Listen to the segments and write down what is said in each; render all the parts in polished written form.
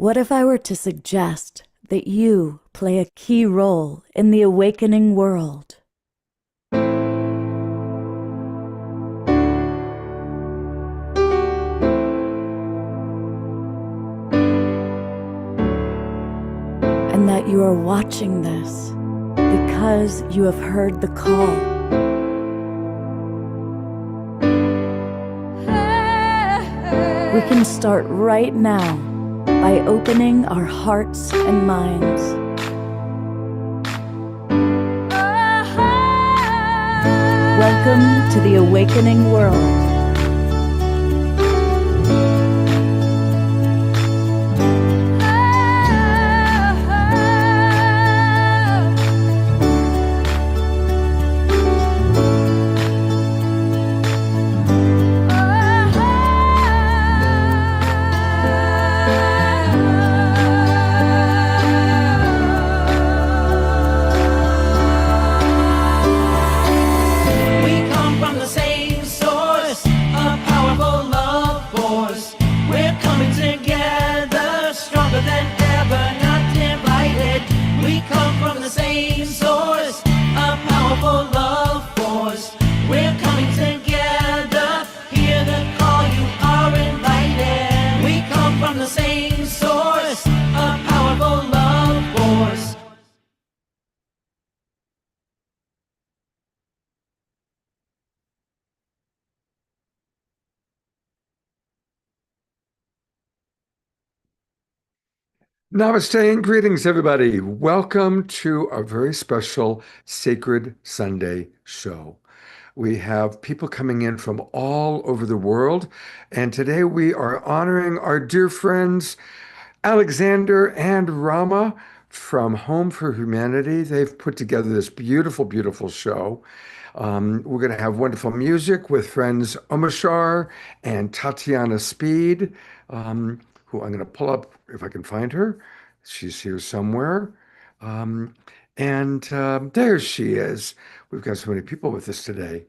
What if I were to suggest that you play a key role in the awakening world? And that you are watching this because you have heard the call. We can start right now by opening our hearts and minds. Welcome to the awakening world. Namaste and greetings, everybody. Welcome to our very special Sacred Sunday show. We have people coming in from all over the world, and today we are honoring our dear friends Alexander and Rama from Home for Humanity. They've put together this beautiful, beautiful show. We're going to have wonderful music with friends Omashar and Tatiana Speed, who I'm going to pull up if I can find her. She's here somewhere. Um, and there she is. We've got so many people with us today.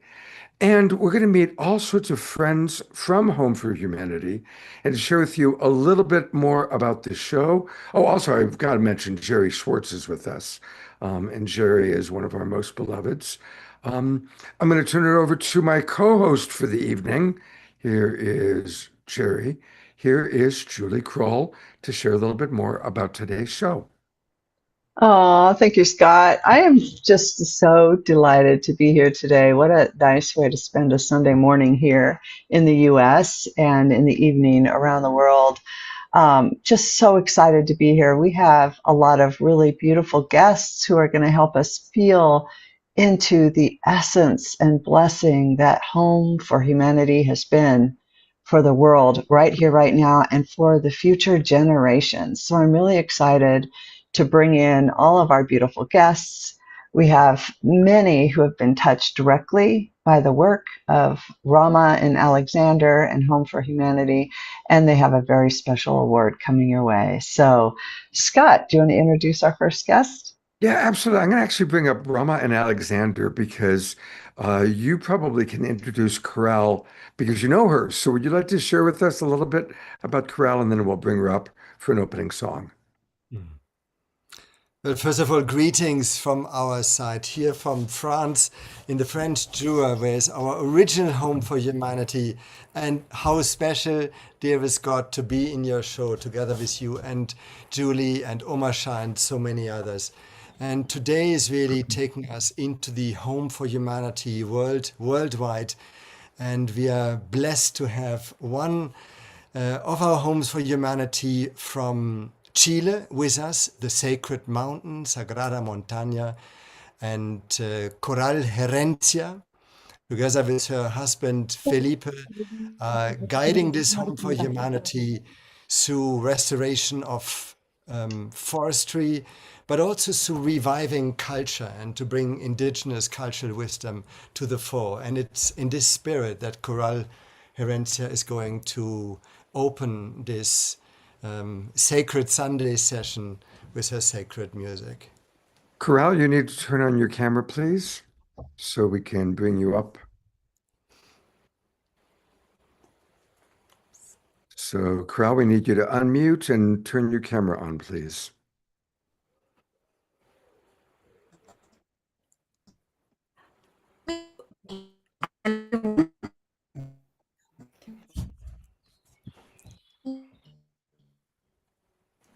And we're going to meet all sorts of friends from Home for Humanity and to share with you a little bit more about the show. Oh, also, I've got to mention Jerry Schwartz is with us. And Jerry is one of our most beloveds. I'm going to turn it over to my co-host for the evening. Here is Jerry. Here is Julie Krull to share a little bit more about today's show. Oh, thank you, Scott. I am just so delighted to be here today. What a nice way to spend a Sunday morning here in the US and in the evening around the world. Just so excited to be here. We have a lot of really beautiful guests who are going to help us feel into the essence and blessing that Home for Humanity has been for the world right here, right now, and for the future generations. So I'm really excited to bring in all of our beautiful guests. We have many who have been touched directly by the work of Rama and Alexander and Home for Humanity, and they have a very special award coming your way. So, Scott, do you want to introduce our first guest? Yeah, absolutely. I'm going to actually bring up Rama and Alexander because you probably can introduce Krull because you know her. So would you like to share with us a little bit about Krull and then we'll bring her up for an opening song? Well, first of all, greetings from our side here from France in the French Jura, where is our original Home for Humanity. And how special, dear Scott, to be in your show together with you and Julie and Omasha and so many others. And today is really taking us into the Home for Humanity worldwide. And we are blessed to have one of our Homes for Humanity from Chile with us, the sacred mountain, Sagrada Montaña, and Coral Herencia, together with her husband Felipe, guiding this Home for Humanity through restoration of forestry, but also through reviving culture and to bring indigenous cultural wisdom to the fore. And it's in this spirit that Coral Herencia is going to open this sacred Sunday session with her sacred music. Krull, you need to turn on your camera, please, so we can bring you up. So, Krull, we need you to unmute and turn your camera on, please.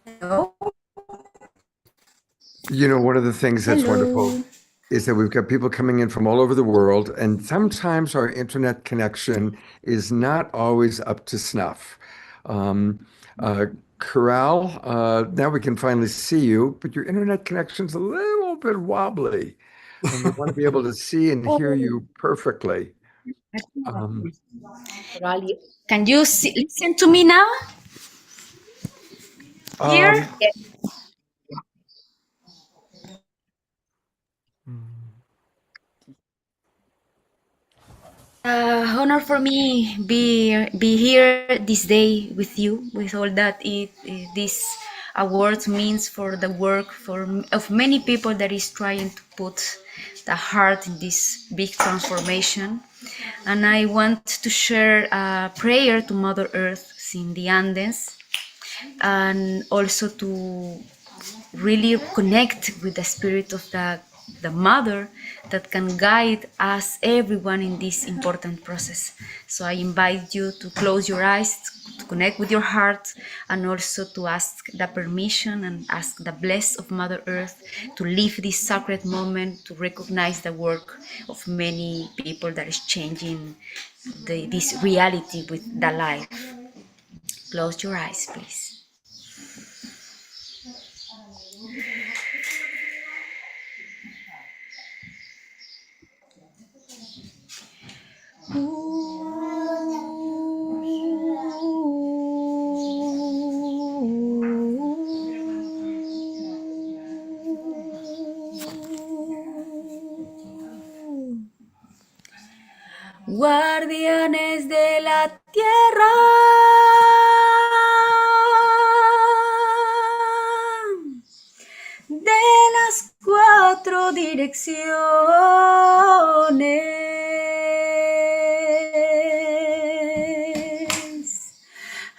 Hello. You know, one of the things that's wonderful is that we've got people coming in from all over the world, and sometimes our internet connection is not always up to snuff. Um, Corral, now we can finally see you, but your internet connection's a little bit wobbly, and we want to be able to see and hear you perfectly. Um, Can you listen to me now? Here? um, Honor for me be here this day with you, with all that this award means for the work of many people that is trying to put the heart in this big transformation. And I want to share a prayer to Mother Earth in the Andes, and also to really connect with the spirit of the mother that can guide us everyone in this important process. So I invite you to close your eyes, to connect with your heart, and also to ask the permission and ask the bless of Mother Earth to live this sacred moment, to recognize the work of many people that is changing this reality with the life. Close your eyes, please. Guardianes de la tierra, de las cuatro direcciones,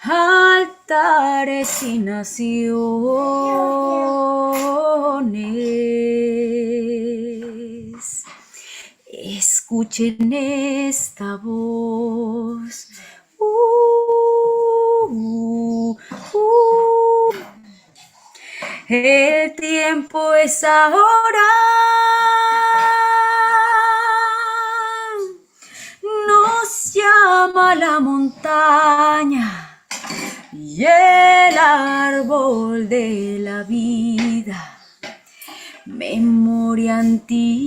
altares y naciones, escuchen esta voz. El tiempo es ahora. Nos llama la montaña y el árbol de la vida. Memoria antigua.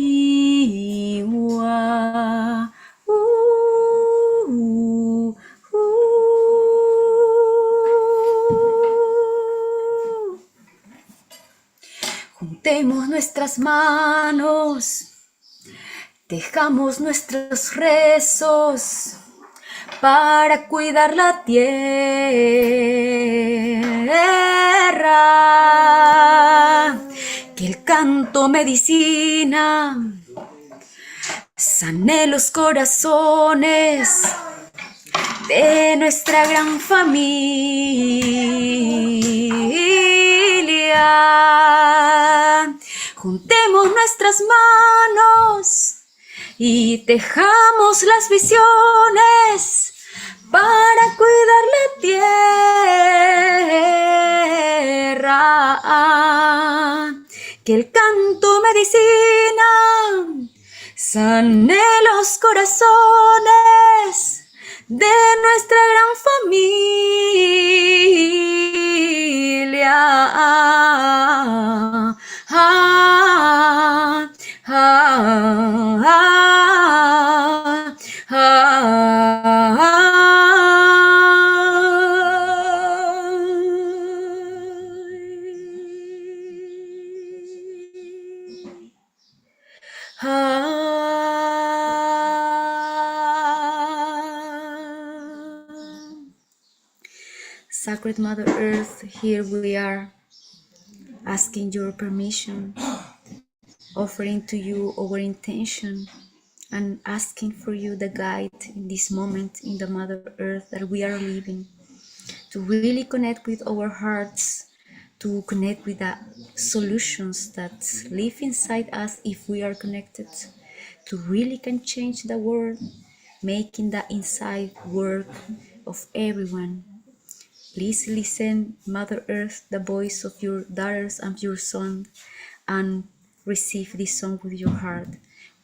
Juntemos nuestras manos, tejamos nuestros rezos para cuidar la tierra. Que el canto medicina sane los corazones de nuestra gran familia. Juntemos nuestras manos y tejamos las visiones para cuidar la tierra. Que el canto medicina sane los corazones de nuestra gran familia. Sacred Mother Earth, here we are asking your permission, offering to you our intention, and asking for you the guide in this moment in the Mother Earth that we are living. to really connect with our hearts, to connect with the solutions that live inside us if we are connected, to really can change the world, making the inside work of everyone. Please listen, Mother Earth, the voice of your daughters and your son, and receive this song with your heart.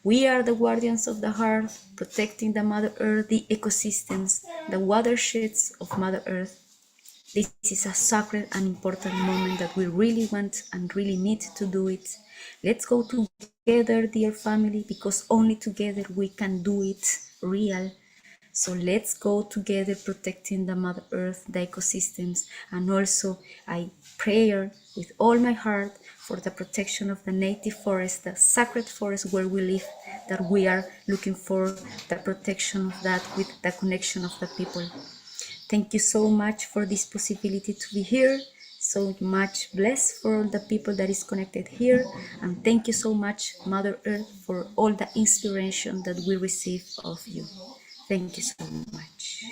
We are the guardians of the heart, protecting the Mother Earth, the ecosystems, the watersheds of Mother Earth. This is a sacred and important moment that we really want and really need to do it. Let's go together, dear family, because only together we can do it real. So let's go together protecting the Mother Earth, the ecosystems, and also I pray with all my heart for the protection of the native forest, the sacred forest where we live, that we are looking for the protection of that with the connection of the people. Thank you so much for this possibility to be here. So much blessed for all the people that is connected here. And thank you so much, Mother Earth, for all the inspiration that we receive of you. Thank you so much.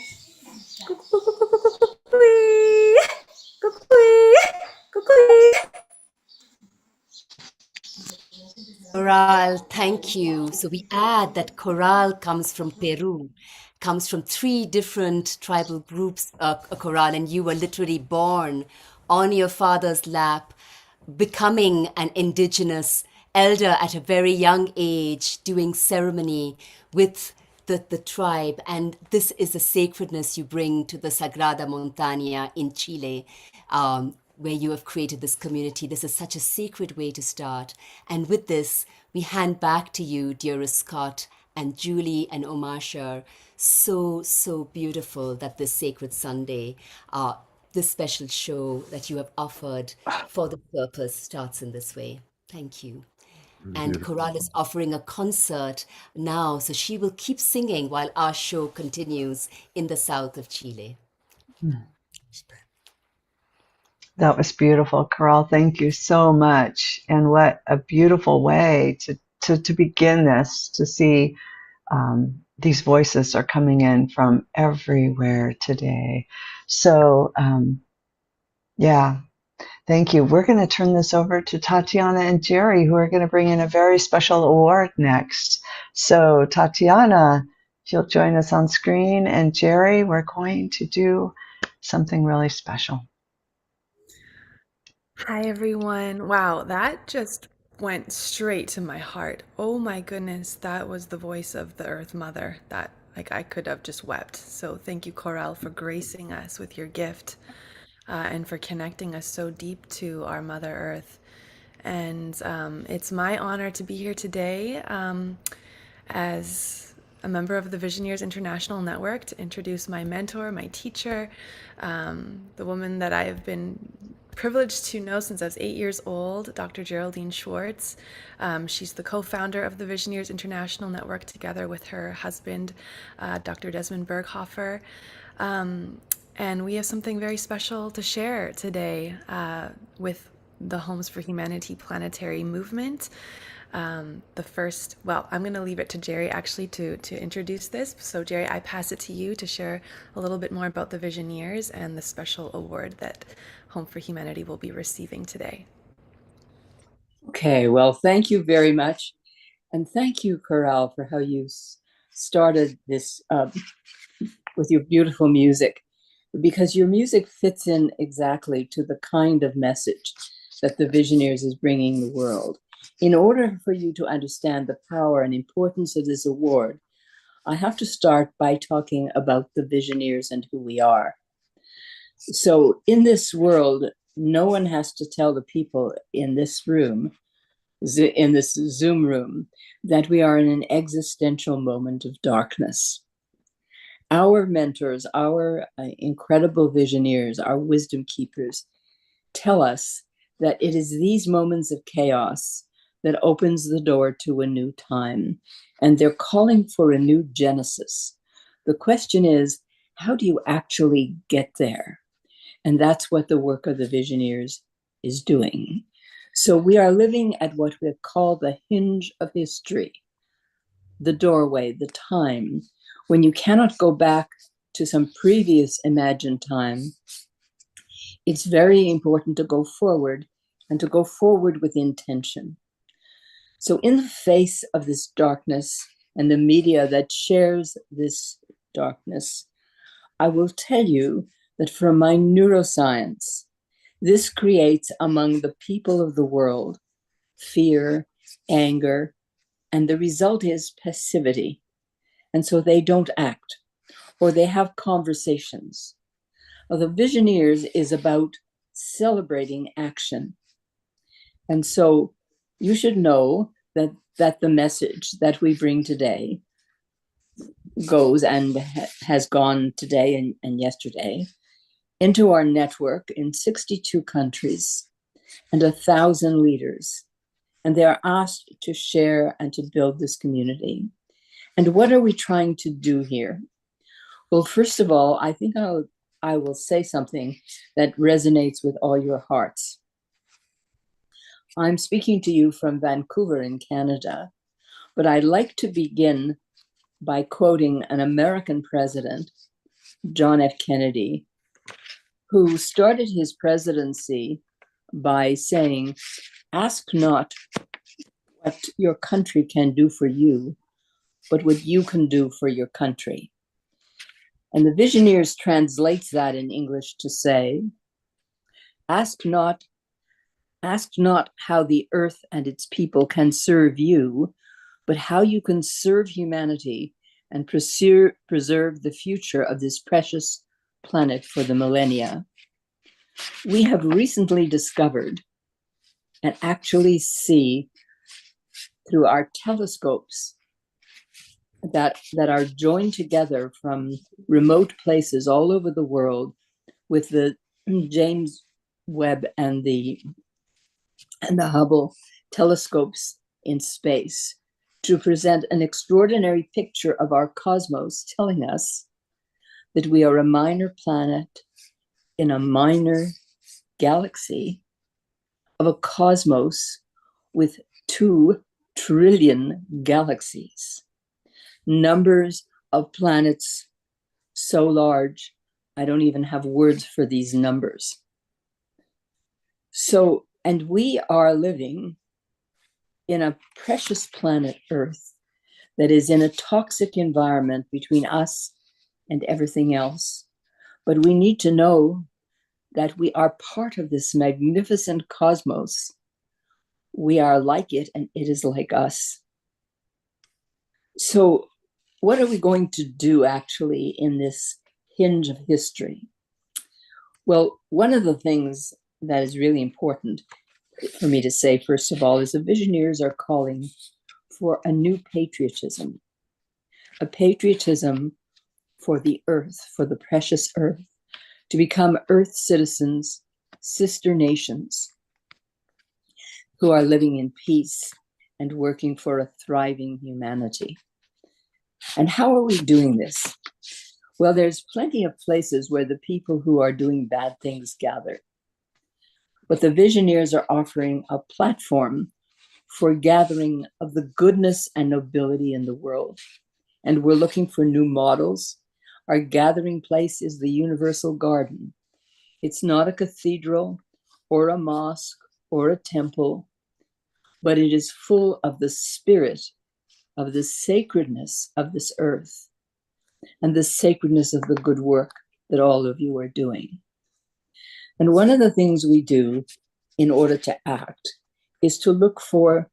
Coral, thank you. So we add that Coral comes from Peru, comes from 3 different tribal groups, Coral, and you were literally born on your father's lap, becoming an indigenous elder at a very young age, doing ceremony with the tribe. And this is the sacredness you bring to the Sagrada Montaña in Chile, where you have created this community. This is such a sacred way to start. And with this, we hand back to you, dearest Scott and Julie and Omashar. So, so beautiful that this sacred Sunday, this special show that you have offered for the purpose starts in this way. Thank you. And Beautiful. Coral is offering a concert now, so she will keep singing while our show continues in the south of Chile. That was beautiful, Carl. Thank you so much. And what a beautiful way to begin this, to see these voices are coming in from everywhere today. So, yeah, thank you. We're going to turn this over to Tatiana and Jerry, who are going to bring in a very special award next. So, Tatiana, if you'll join us on screen, and Jerry, we're going to do something really special. Hi, everyone. Wow, that just went straight to my heart. Oh my goodness, that was the voice of the Earth Mother. That, like, I could have just wept. So thank you, Coral, for gracing us with your gift and for connecting us so deep to our Mother Earth. And it's my honor to be here today as a member of the Visioneers International Network to introduce my mentor, my teacher, the woman that I have been privileged to know since I was 8 years old, Dr. Geraldine Schwartz. She's the co-founder of the Visioneers International Network together with her husband, Dr. Desmond Berghofer. And we have something very special to share today with the Homes for Humanity planetary movement. I'm going to leave it to Jerry actually to introduce this. So Jerry, I pass it to you to share a little bit more about the Visioneers and the special award that Home for Humanity will be receiving today. Okay, well, thank you very much. And thank you, Coral, for how you started this with your beautiful music, because your music fits in exactly to the kind of message that the Visioneers is bringing the world. In order for you to understand the power and importance of this award, I have to start by talking about the Visioneers and who we are. So in this world, no one has to tell the people in this room, in this Zoom room, that we are in an existential moment of darkness. Our mentors, our incredible Visioneers, our wisdom keepers, tell us that it is these moments of chaos that opens the door to a new time. And they're calling for a new genesis. The question is, how do you actually get there? And that's what the work of the Visioneers is doing. So we are living at what we call the hinge of history, the doorway, the time, when you cannot go back to some previous imagined time, it's very important to go forward and to go forward with intention. So in the face of this darkness and the media that shares this darkness, I will tell you that from my neuroscience, this creates among the people of the world fear, anger, and the result is passivity. And so they don't act, or they have conversations. Well, the Visioneers is about celebrating action. And so you should know that the message that we bring today goes and has gone today and yesterday into our network in 62 countries and 1,000 leaders. And they are asked to share and to build this community. And what are we trying to do here? Well, first of all, I think I will say something that resonates with all your hearts. I'm speaking to you from Vancouver in Canada, but I'd like to begin by quoting an American president, John F. Kennedy, who started his presidency by saying, "Ask not what your country can do for you, but what you can do for your country." And the Visioneers translates that in English to say, ask not how the earth and its people can serve you, but how you can serve humanity and preserve the future of this precious planet for the millennia. We have recently discovered and actually see through our telescopes that are joined together from remote places all over the world with the James Webb and the Hubble telescopes in space to present an extraordinary picture of our cosmos, telling us that we are a minor planet in a minor galaxy of a cosmos with 2 trillion galaxies. Numbers of planets so large, I don't even have words for these numbers. So, and we are living in a precious planet Earth that is in a toxic environment between us and everything else. But we need to know that we are part of this magnificent cosmos. We are like it, and it is like us. So what are we going to do actually in this hinge of history? Well, one of the things that is really important for me to say, first of all, is the Visioneers are calling for a new patriotism, a patriotism for the earth, for the precious earth, to become earth citizens, sister nations who are living in peace and working for a thriving humanity. And how are we doing this? Well, there's plenty of places where the people who are doing bad things gather. But the Visioneers are offering a platform for gathering of the goodness and nobility in the world. And we're looking for new models. Our gathering place is the Universal Garden. It's not a cathedral or a mosque or a temple, but it is full of the spirit of the sacredness of this earth and the sacredness of the good work that all of you are doing. And one of the things we do in order to act is to look for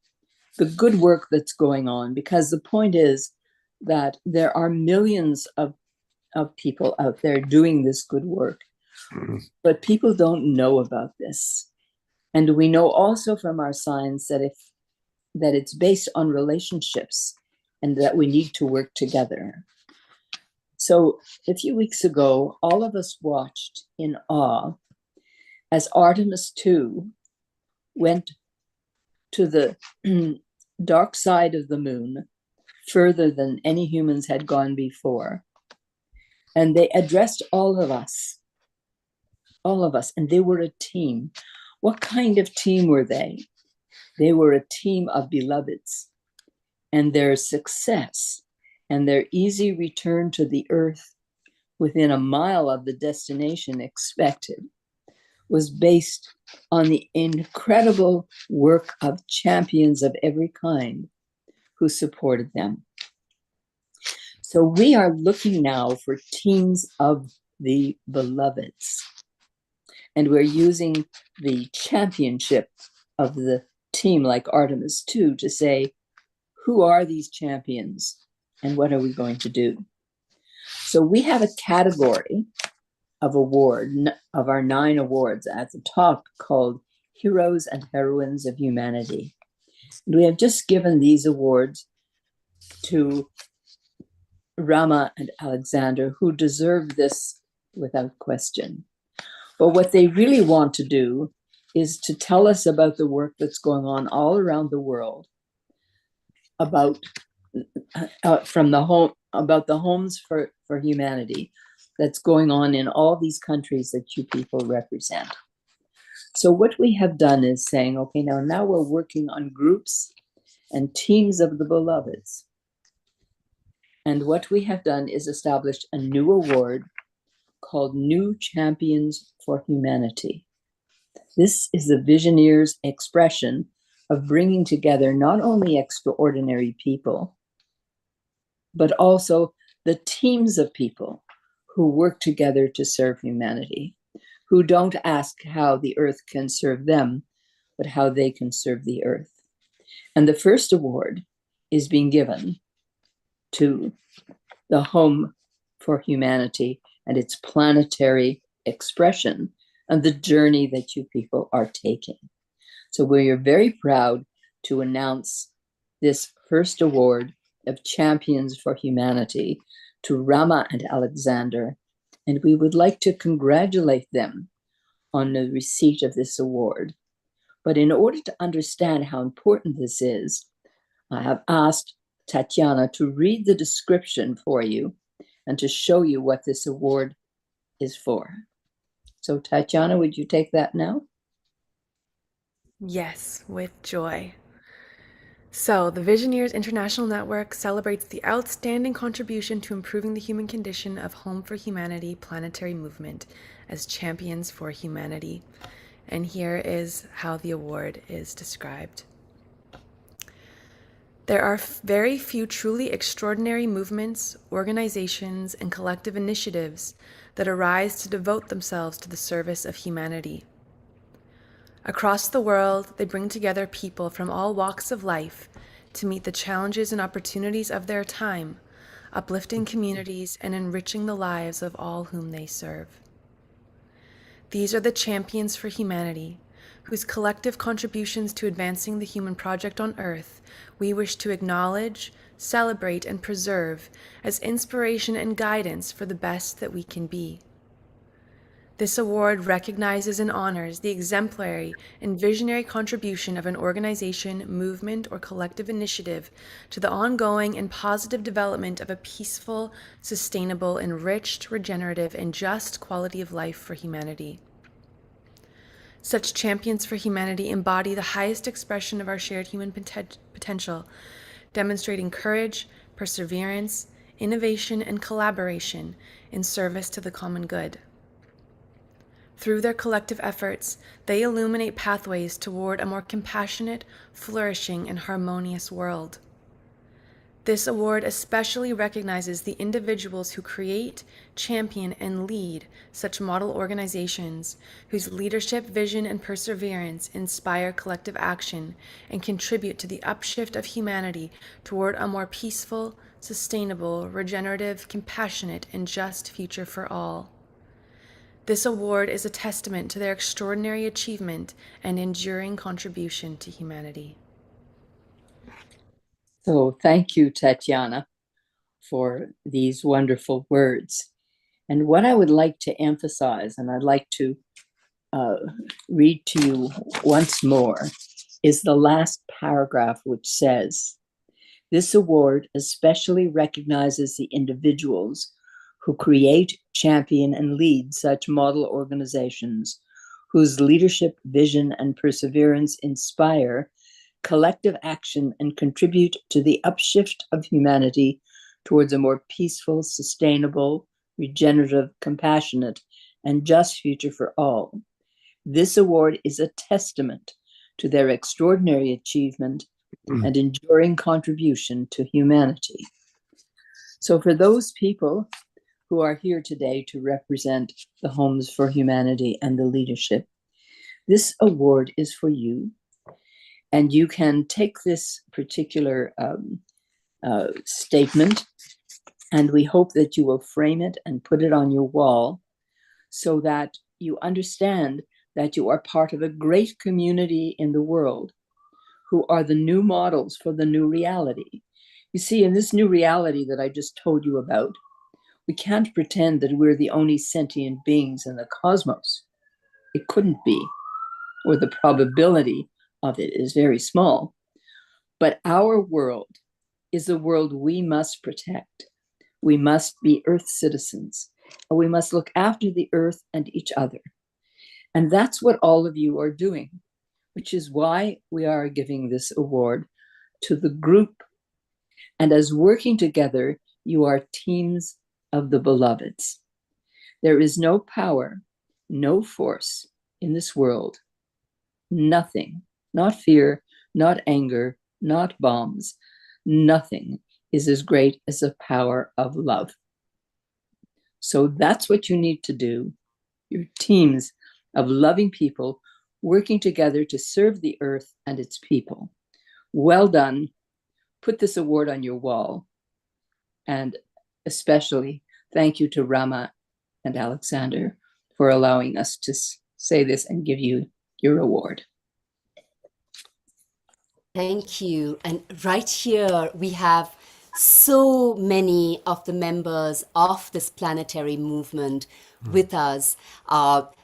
the good work that's going on, because the point is that there are millions of people out there doing this good work, but people don't know about this. And we know also from our science that it's based on relationships and that we need to work together. So a few weeks ago, all of us watched in awe as Artemis 2 went to the dark side of the moon, further than any humans had gone before. And they addressed all of us, and they were a team. What kind of team were they? They were a team of beloveds, and their success and their easy return to the earth within a mile of the destination expected was based on the incredible work of champions of every kind who supported them. So we are looking now for teams of the beloveds. And we're using the championship of the team like Artemis 2 to say, who are these champions and what are we going to do? So we have a category of our 9 awards at the top called Heroes and Heroines of Humanity. And we have just given these awards to Rama and Alexander, who deserve this without question. But what they really want to do is to tell us about the work that's going on all around the world, about the homes for humanity that's going on in all these countries that you people represent. So what we have done is saying, okay, now we're working on groups and teams of the beloveds. And what we have done is established a new award called New Champions for Humanity. This is the Visioneers' expression of bringing together not only extraordinary people, but also the teams of people who work together to serve humanity, who don't ask how the earth can serve them, but how they can serve the earth. And the first award is being given to the Home for Humanity and its planetary expression and the journey that you people are taking. So we are very proud to announce this first award of Champions for Humanity to Rama and Alexander, and we would like to congratulate them on the receipt of this award. But in order to understand how important this is, I have asked Tatiana to read the description for you and to show you what this award is for. So Tatiana, would you take that now? Yes, with joy. So, the Visioneers International Network celebrates the outstanding contribution to improving the human condition of Home for Humanity planetary movement as champions for humanity. And here is how the award is described. There are very few truly extraordinary movements, organizations, and collective initiatives that arise to devote themselves to the service of humanity. Across the world, they bring together people from all walks of life to meet the challenges and opportunities of their time, uplifting communities and enriching the lives of all whom they serve. These are the champions for humanity, whose collective contributions to advancing the human project on Earth we wish to acknowledge, celebrate, and preserve as inspiration and guidance for the best that we can be. This award recognizes and honors the exemplary and visionary contribution of an organization, movement, or collective initiative to the ongoing and positive development of a peaceful, sustainable, enriched, regenerative, and just quality of life for humanity. Such champions for humanity embody the highest expression of our shared human potential, demonstrating courage, perseverance, innovation, and collaboration in service to the common good. Through their collective efforts, they illuminate pathways toward a more compassionate, flourishing, and harmonious world. This award especially recognizes the individuals who create, champion, and lead such model organizations whose leadership, vision, and perseverance inspire collective action and contribute to the upshift of humanity toward a more peaceful, sustainable, regenerative, compassionate, and just future for all. This award is a testament to their extraordinary achievement and enduring contribution to humanity. So thank you, Tatiana, for these wonderful words. And what I would like to emphasize, and I'd like to read to you once more, is the last paragraph, which says, "This award especially recognizes the individuals who create, champion, and lead such model organizations whose leadership, vision, and perseverance inspire collective action and contribute to the upshift of humanity towards a more peaceful, sustainable, regenerative, compassionate, and just future for all. This award is a testament to their extraordinary achievement and enduring contribution to humanity. So for those people who are here today to represent the Homes for Humanity and the leadership, this award is for you. And you can take this particular statement, and we hope that you will frame it and put it on your wall so that you understand that you are part of a great community in the world who are the new models for the new reality. You see, in this new reality that I just told you about, we can't pretend that we're the only sentient beings in the cosmos. It couldn't be, or the probability of it is very small. But our world is the world we must protect. We must be Earth citizens, and we must look after the Earth and each other. And that's what all of you are doing, which is why we are giving this award to the group. And as working together, you are teams of the beloveds. There is no power, no force in this world, nothing, not fear, not anger, not bombs, nothing is as great as the power of love. So that's what you need to do. You're teams of loving people working together to serve the earth and its people. Well done. Put this award on your wall. And especially thank you to Rama and Alexander for allowing us to say this and give you your award. Thank you. And right here, we have so many of the members of this planetary movement with us.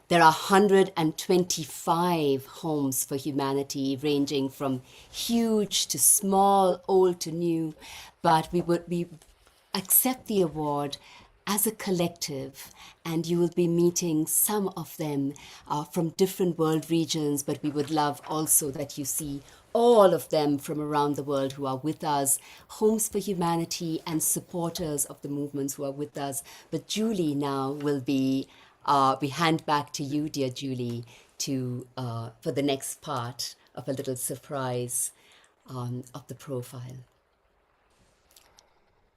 There are 125 homes for humanity, ranging from huge to small, old to new. But we accept the award as a collective, and you will be meeting some of them from different world regions, but we would love also that you see all of them from around the world who are with us, Homes for Humanity and supporters of the movements who are with us. But Julie now will be, we hand back to you, dear Julie, to for the next part of a little surprise of the profile.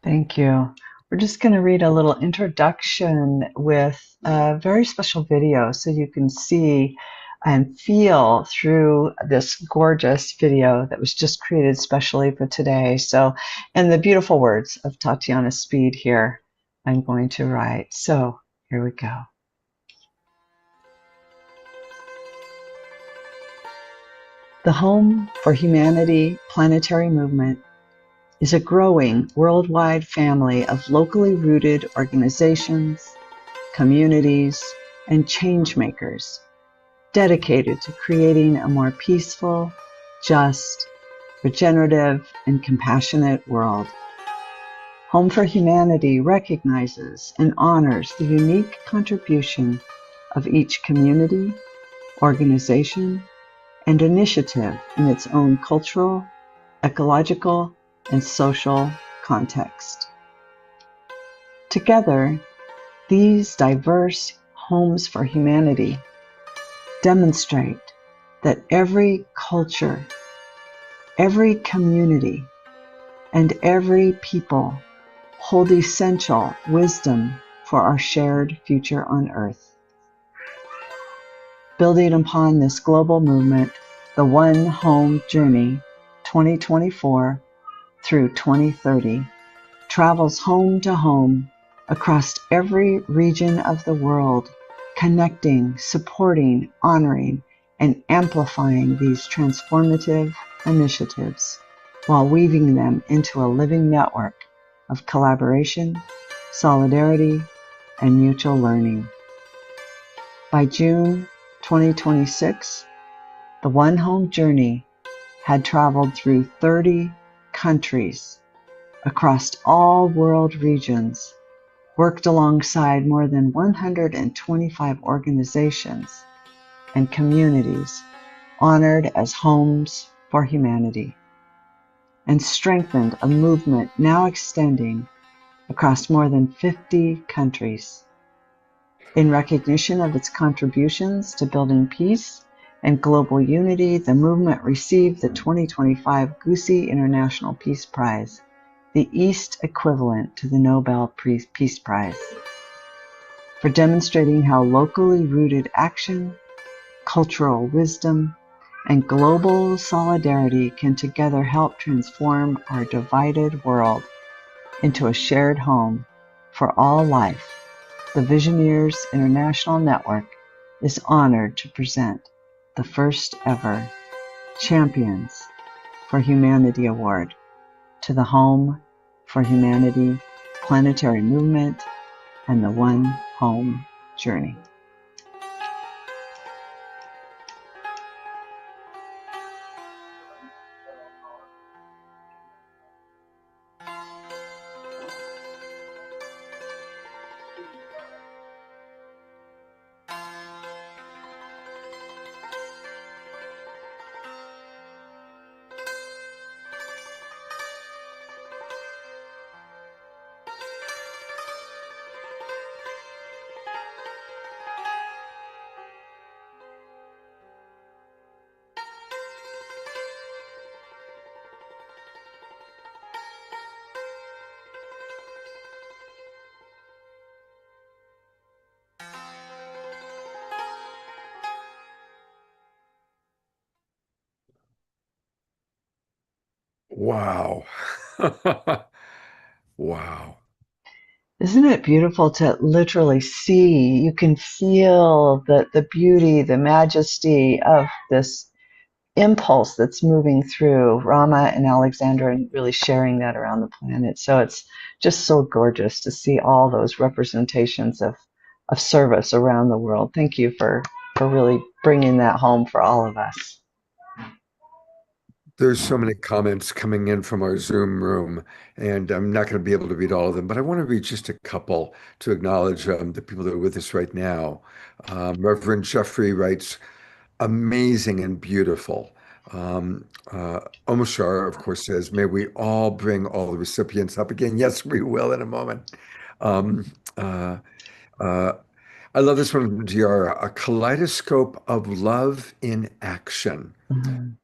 Thank you. We're just going to read a little introduction with a very special video so you can see and feel through this gorgeous video that was just created specially for today. So, and the beautiful words of Tatiana Speed here, I'm going to write. So here we go. The Home for Humanity planetary movement is a growing worldwide family of locally rooted organizations, communities, and change makers dedicated to creating a more peaceful, just, regenerative, and compassionate world. Home for Humanity recognizes and honors the unique contribution of each community, organization, and initiative in its own cultural, ecological, and social context. Together, these diverse Homes for Humanity demonstrate that every culture, every community, and every people hold essential wisdom for our shared future on Earth. Building upon this global movement, the One Home Journey 2024 through 2030 travels home to home across every region of the world, connecting, supporting, honoring, and amplifying these transformative initiatives while weaving them into a living network of collaboration, solidarity, and mutual learning. By June 2026, the One Home Journey had traveled through 30 countries across all world regions, worked alongside more than 125 organizations and communities honored as Homes for Humanity, and strengthened a movement now extending across more than 50 countries. In recognition of its contributions to building peace and global unity, the movement received the 2025 Gusi International Peace Prize, the East equivalent to the Nobel Peace Prize, for demonstrating how locally rooted action, cultural wisdom, and global solidarity can together help transform our divided world into a shared home for all life. The Visioneers International Network is honored to present the first ever Champions for Humanity Award to the Home for Humanity Planetary Movement and the One Home Journey. Wow. Wow. Isn't it beautiful to literally see? You can feel the beauty, the majesty of this impulse that's moving through Rama and Alexander and really sharing that around the planet. So it's just so gorgeous to see all those representations of service around the world. Thank you for really bringing that home for all of us. There's so many comments coming in from our Zoom room, and I'm not going to be able to read all of them, but I want to read just a couple to acknowledge the people that are with us right now. Reverend Jeffrey writes, amazing and beautiful. Omashar, of course, says, may we all bring all the recipients up again. Yes, we will in a moment. Um, uh, uh, I love this one from Giara, a kaleidoscope of love in action. Mhm.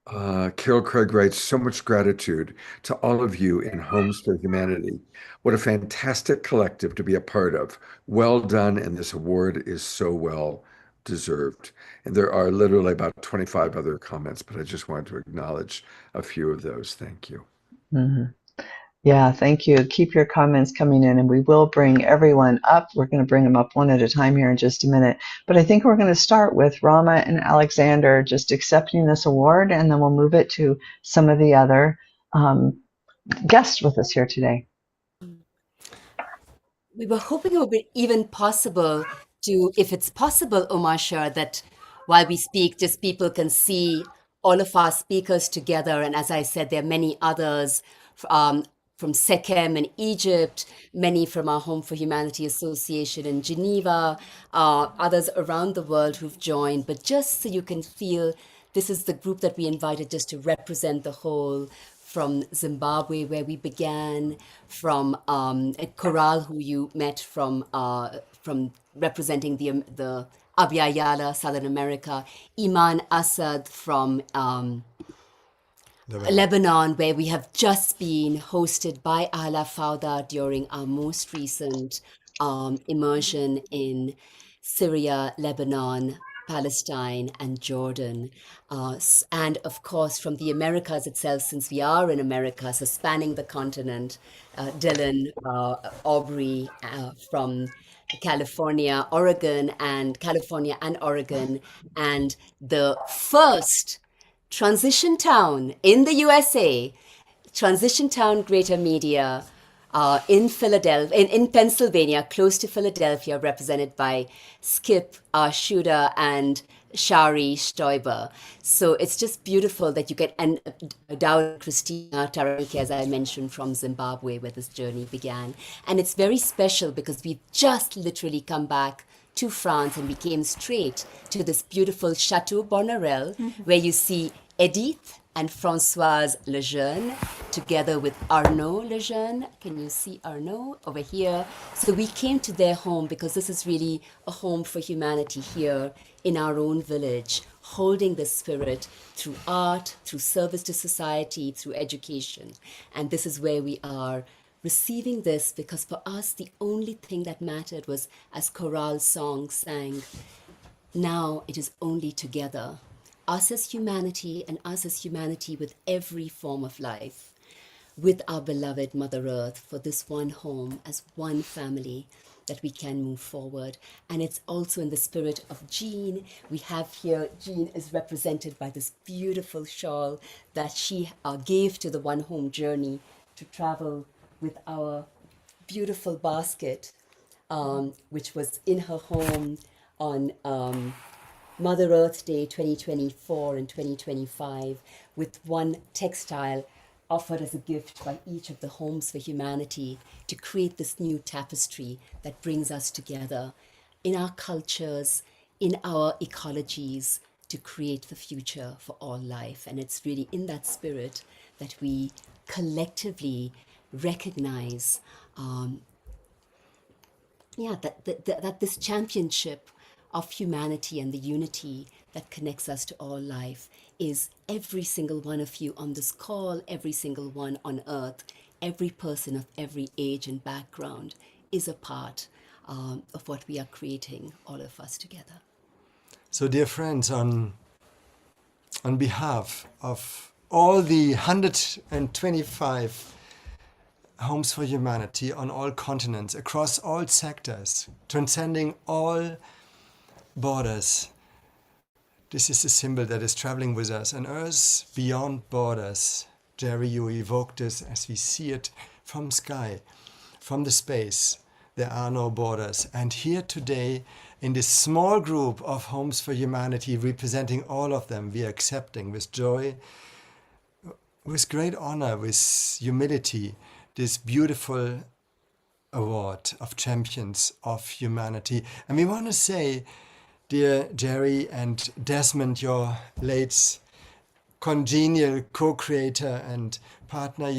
Carol Craig writes, so much gratitude to all of you in Homes for Humanity. What a fantastic collective to be a part of. Well done, and this award is so well deserved. And there are literally about 25 other comments, but I just wanted to acknowledge a few of those. Thank you. Mhm. Yeah, thank you. Keep your comments coming in, and we will bring everyone up. We're going to bring them up one at a time here in just a minute. But I think we're going to start with Rama and Alexander just accepting this award, and then we'll move it to some of the other guests with us here today. We were hoping it would be even possible to, if it's possible, Omashar, that while we speak, just people can see all of our speakers together. And as I said, there are many others from Sechem in Egypt, many from our Home for Humanity Association in Geneva, others around the world who've joined. But just so you can feel, this is the group that we invited just to represent the whole, from Zimbabwe, where we began, from Krull, who you met from representing the Abya Yala, Southern America, Iman Assad from Lebanon, where we have just been hosted by Ala Fauda during our most recent immersion in Syria, Lebanon, Palestine, and Jordan. And of course, from the Americas itself, since we are in America, so spanning the continent, Dylan, Aubrey from California, Oregon, and Oregon, and the first transition town in the USA, transition town Greater Media, in Philadelphia, in Pennsylvania, close to Philadelphia, represented by Skip Shuda and Shari Stoiber. So it's just beautiful that you get, and Dowd Christina Taranki, as I mentioned, from Zimbabwe, where this journey began. And it's very special because we've just literally come back to France, and we came straight to this beautiful Chateau Bonnerel, where you see Edith and Françoise Lejeune together with Arnaud Lejeune. Can you see Arnaud over here? So we came to their home because this is really a home for humanity here in our own village, holding the spirit through art, through service to society, through education. And this is where we are receiving this, because for us, the only thing that mattered was, as Krull's song sang, now it is only together. Us as humanity, and us as humanity with every form of life, with our beloved Mother Earth, for this one home, as one family, that we can move forward. And it's also in the spirit of Jean. We have here, Jean is represented by this beautiful shawl that she gave to the One Home Journey to travel with our beautiful basket, which was in her home on Mother Earth Day 2024 and 2025, with one textile offered as a gift by each of the Homes for Humanity to create this new tapestry that brings us together in our cultures, in our ecologies, to create the future for all life. And it's really in that spirit that we collectively recognize that this championship of humanity and the unity that connects us to all life is every single one of you on this call, every single one on earth, every person of every age and background is a part of what we are creating, all of us together. So, dear friends, on behalf of all the 125 Homes for Humanity on all continents, across all sectors, transcending all borders, this is a symbol that is traveling with us. An earth beyond borders. Jerry, you evoked this as we see it from sky, from the space. There are no borders. And here today, in this small group of Homes for Humanity, representing all of them, we are accepting with joy, with great honor, with humility, this beautiful award of Champions of Humanity. And we want to say, dear Jerry and Desmond, your late congenial co-creator and partner,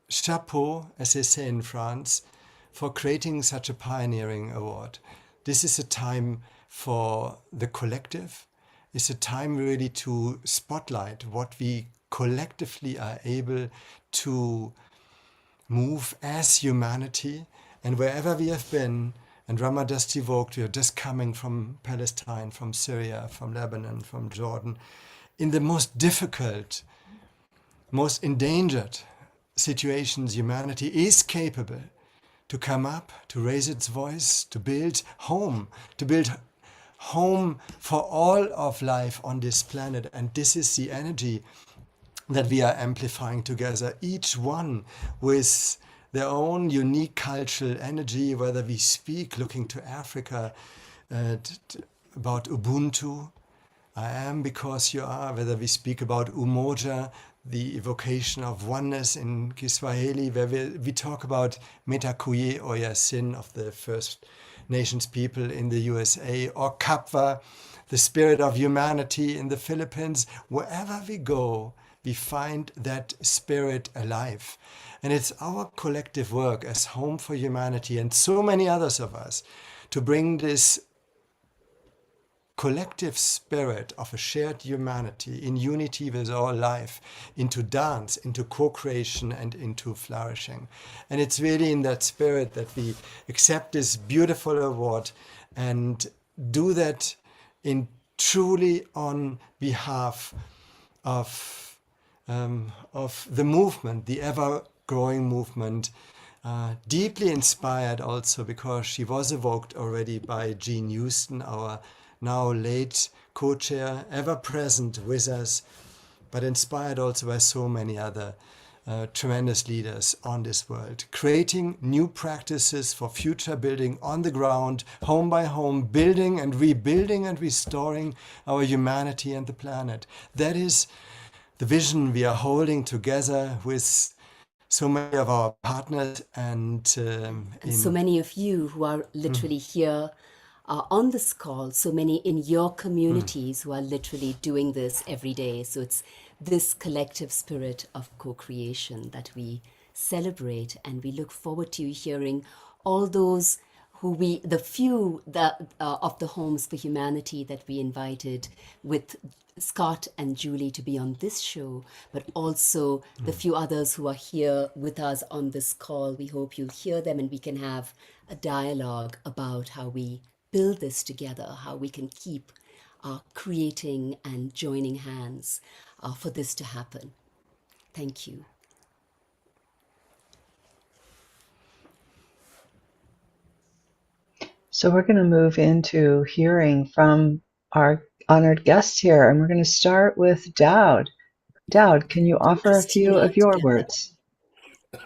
chapeau, as they say in France, for creating such a pioneering award. This is a time for the collective. It's a time really to spotlight what we collectively are able to move as humanity. And wherever we have been, and Rama just evoked, we are just coming from Palestine, from Syria, from Lebanon, from Jordan, in the most difficult, most endangered situations, humanity is capable to come up, to raise its voice, to build home for all of life on this planet. And this is the energy that we are amplifying together, each one with their own unique cultural energy, whether we speak looking to Africa about Ubuntu, I am because you are, whether we speak about Umoja, the evocation of oneness in Kiswahili, where we talk about Metakuye or Yasin of the First Nations people in the USA, or Kapwa, the spirit of humanity in the Philippines. Wherever we go, we find that spirit alive. And it's our collective work as Home for Humanity and so many others of us to bring this collective spirit of a shared humanity in unity with all life into dance, into co-creation and into flourishing. And it's really in that spirit that we accept this beautiful award and do that in truly on behalf of the movement, the ever-growing movement, deeply inspired also because she was evoked already by Jean Houston, our now late co-chair, ever present with us, but inspired also by so many other tremendous leaders on this world, creating new practices for future building on the ground, home by home, building and rebuilding and restoring our humanity and the planet. That is the vision we are holding together with so many of our partners and so many of you who are literally here on this call, so many in your communities who are literally doing this every day. So it's this collective spirit of co-creation that we celebrate. And we look forward to hearing all those the few of the Homes for Humanity that we invited with Scott and Julie to be on this show, but also the few others who are here with us on this call. We hope you'll hear them and we can have a dialogue about how we build this together, how we can keep creating and joining hands for this to happen. Thank you. So we're going to move into hearing from our honored guests here, and we're going to start with Dowd. Dowd, can you offer a few Christina of your together. words? If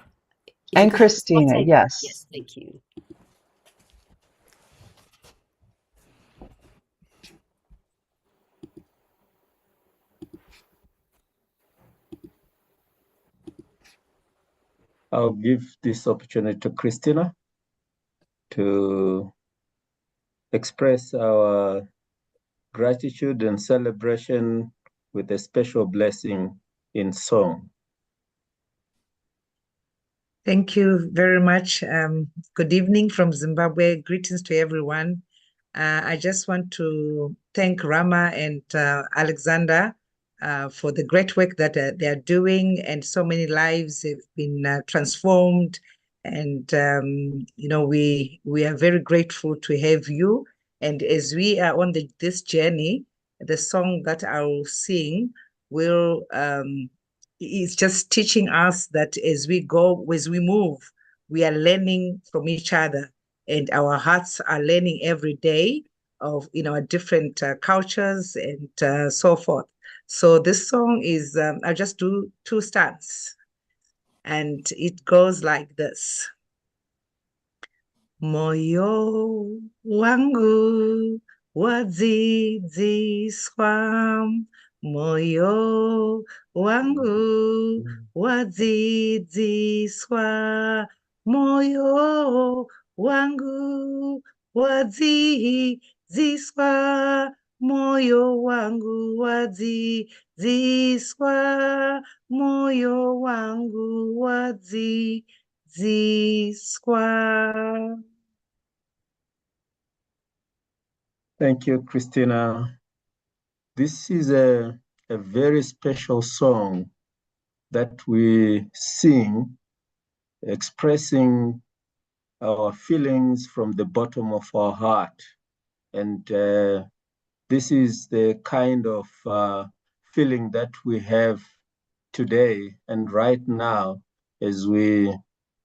you And could have a Christina, spotlight. yes. Yes, thank you. I'll give this opportunity to Christina to express our gratitude and celebration with a special blessing in song. Thank you very much. Good evening from Zimbabwe. Greetings to everyone. I just want to thank Rama and Alexander for the great work that they are doing, and so many lives have been transformed. And we are very grateful to have you. And as we are on this journey, the song that I will sing will it's just teaching us that as we go, as we move, we are learning from each other, and our hearts are learning every day of our different cultures and so forth. So this song is I'll just do two stanzas, and it goes like this. Moyo wangu wadzidziswa, moyo wangu wadzidziswa, moyo wangu wadzidziswa, moyo wangu wadzidziswa, moyo wangu wadzidziswa. Thank you, Christina. This is a very special song that we sing, expressing our feelings from the bottom of our heart. And this is the kind of feeling that we have today and right now as we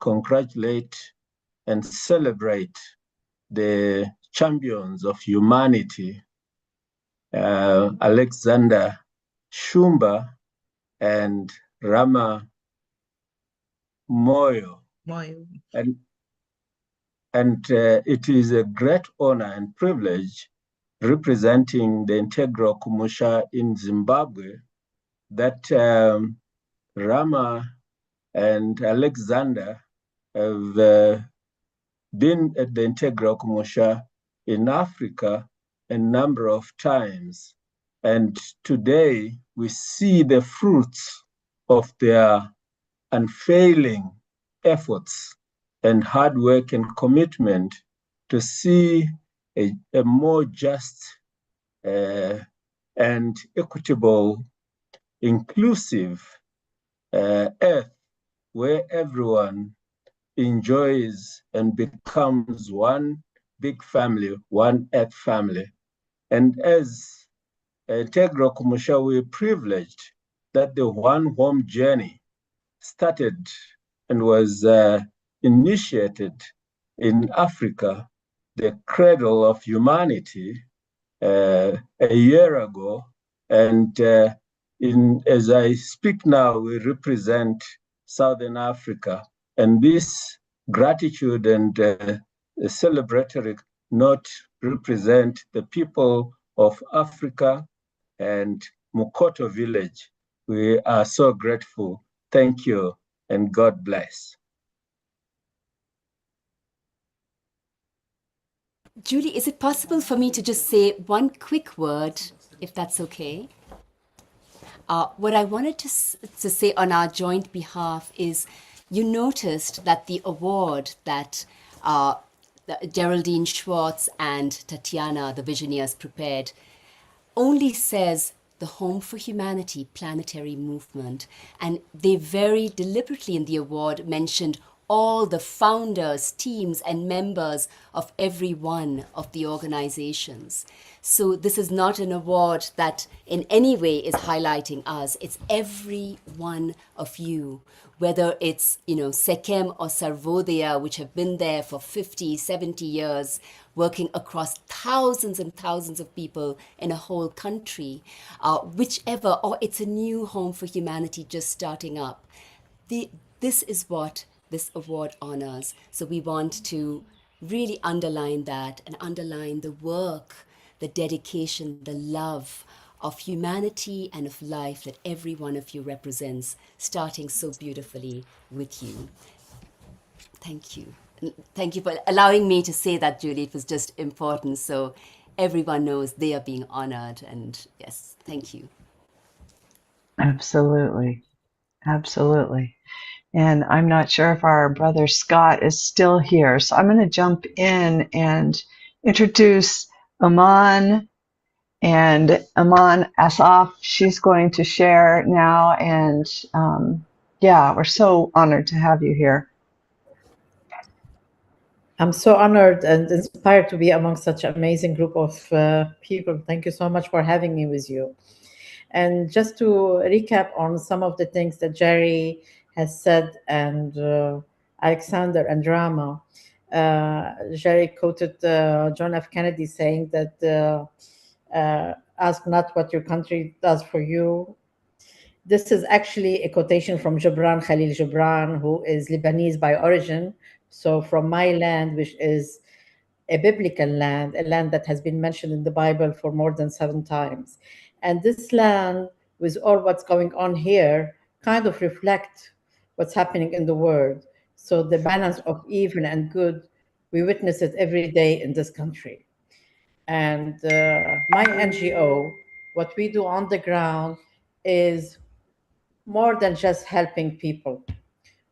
congratulate and celebrate the champions of humanity, Alexander Shumba and Rama Moyo. And it is a great honor and privilege representing the Integral Kumusha in Zimbabwe that Rama and Alexander have been at the Integral Kumusha in Africa a number of times. And today we see the fruits of their unfailing efforts and hard work and commitment to see a more just and equitable, inclusive earth where everyone enjoys and becomes one big family, one earth family. And as Integral Kumusha, we're privileged that the One Home journey started and was initiated in Africa, the cradle of humanity, a year ago. And as I speak now, we represent Southern Africa. And this gratitude and celebratory note represent the people of Africa and Mukoto village. We are so grateful. Thank you and God bless. Julie, is it possible for me to just say one quick word, if that's okay? What I wanted to say on our joint behalf is you noticed that the award that Geraldine Schwartz and Tatiana, the Visioneers, prepared only says the Home for Humanity planetary movement. And they very deliberately in the award mentioned all the founders, teams, and members of every one of the organizations. So this is not an award that in any way is highlighting us. It's every one of you, whether it's, Sekem or Sarvodaya, which have been there for 50, 70 years, working across thousands and thousands of people in a whole country, whichever, or it's a new Home for Humanity just starting up. This is what this award honors. So we want to really underline that and underline the work, the dedication, the love of humanity and of life that every one of you represents, starting so beautifully with you. Thank you. Thank you for allowing me to say that, Julie. It was just important so everyone knows they are being honored. And yes, thank you. Absolutely. Absolutely. And I'm not sure if our brother Scott is still here. So I'm going to jump in and introduce Aman. And Aman Asaf, she's going to share now. And yeah, we're so honored to have you here. I'm so honored and inspired to be among such an amazing group of people. Thank you so much for having me with you. And just to recap on some of the things that Jerry has said and Alexander and Rama, Jerry quoted John F. Kennedy saying that ask not what your country does for you. This is actually a quotation from Gibran Khalil Gibran, who is Lebanese by origin. So from my land, which is a biblical land, a land that has been mentioned in the Bible for more than 7 times. And this land, with all what's going on here, kind of reflect what's happening in the world. So the balance of evil and good, we witness it every day in this country. And my NGO, what we do on the ground is more than just helping people.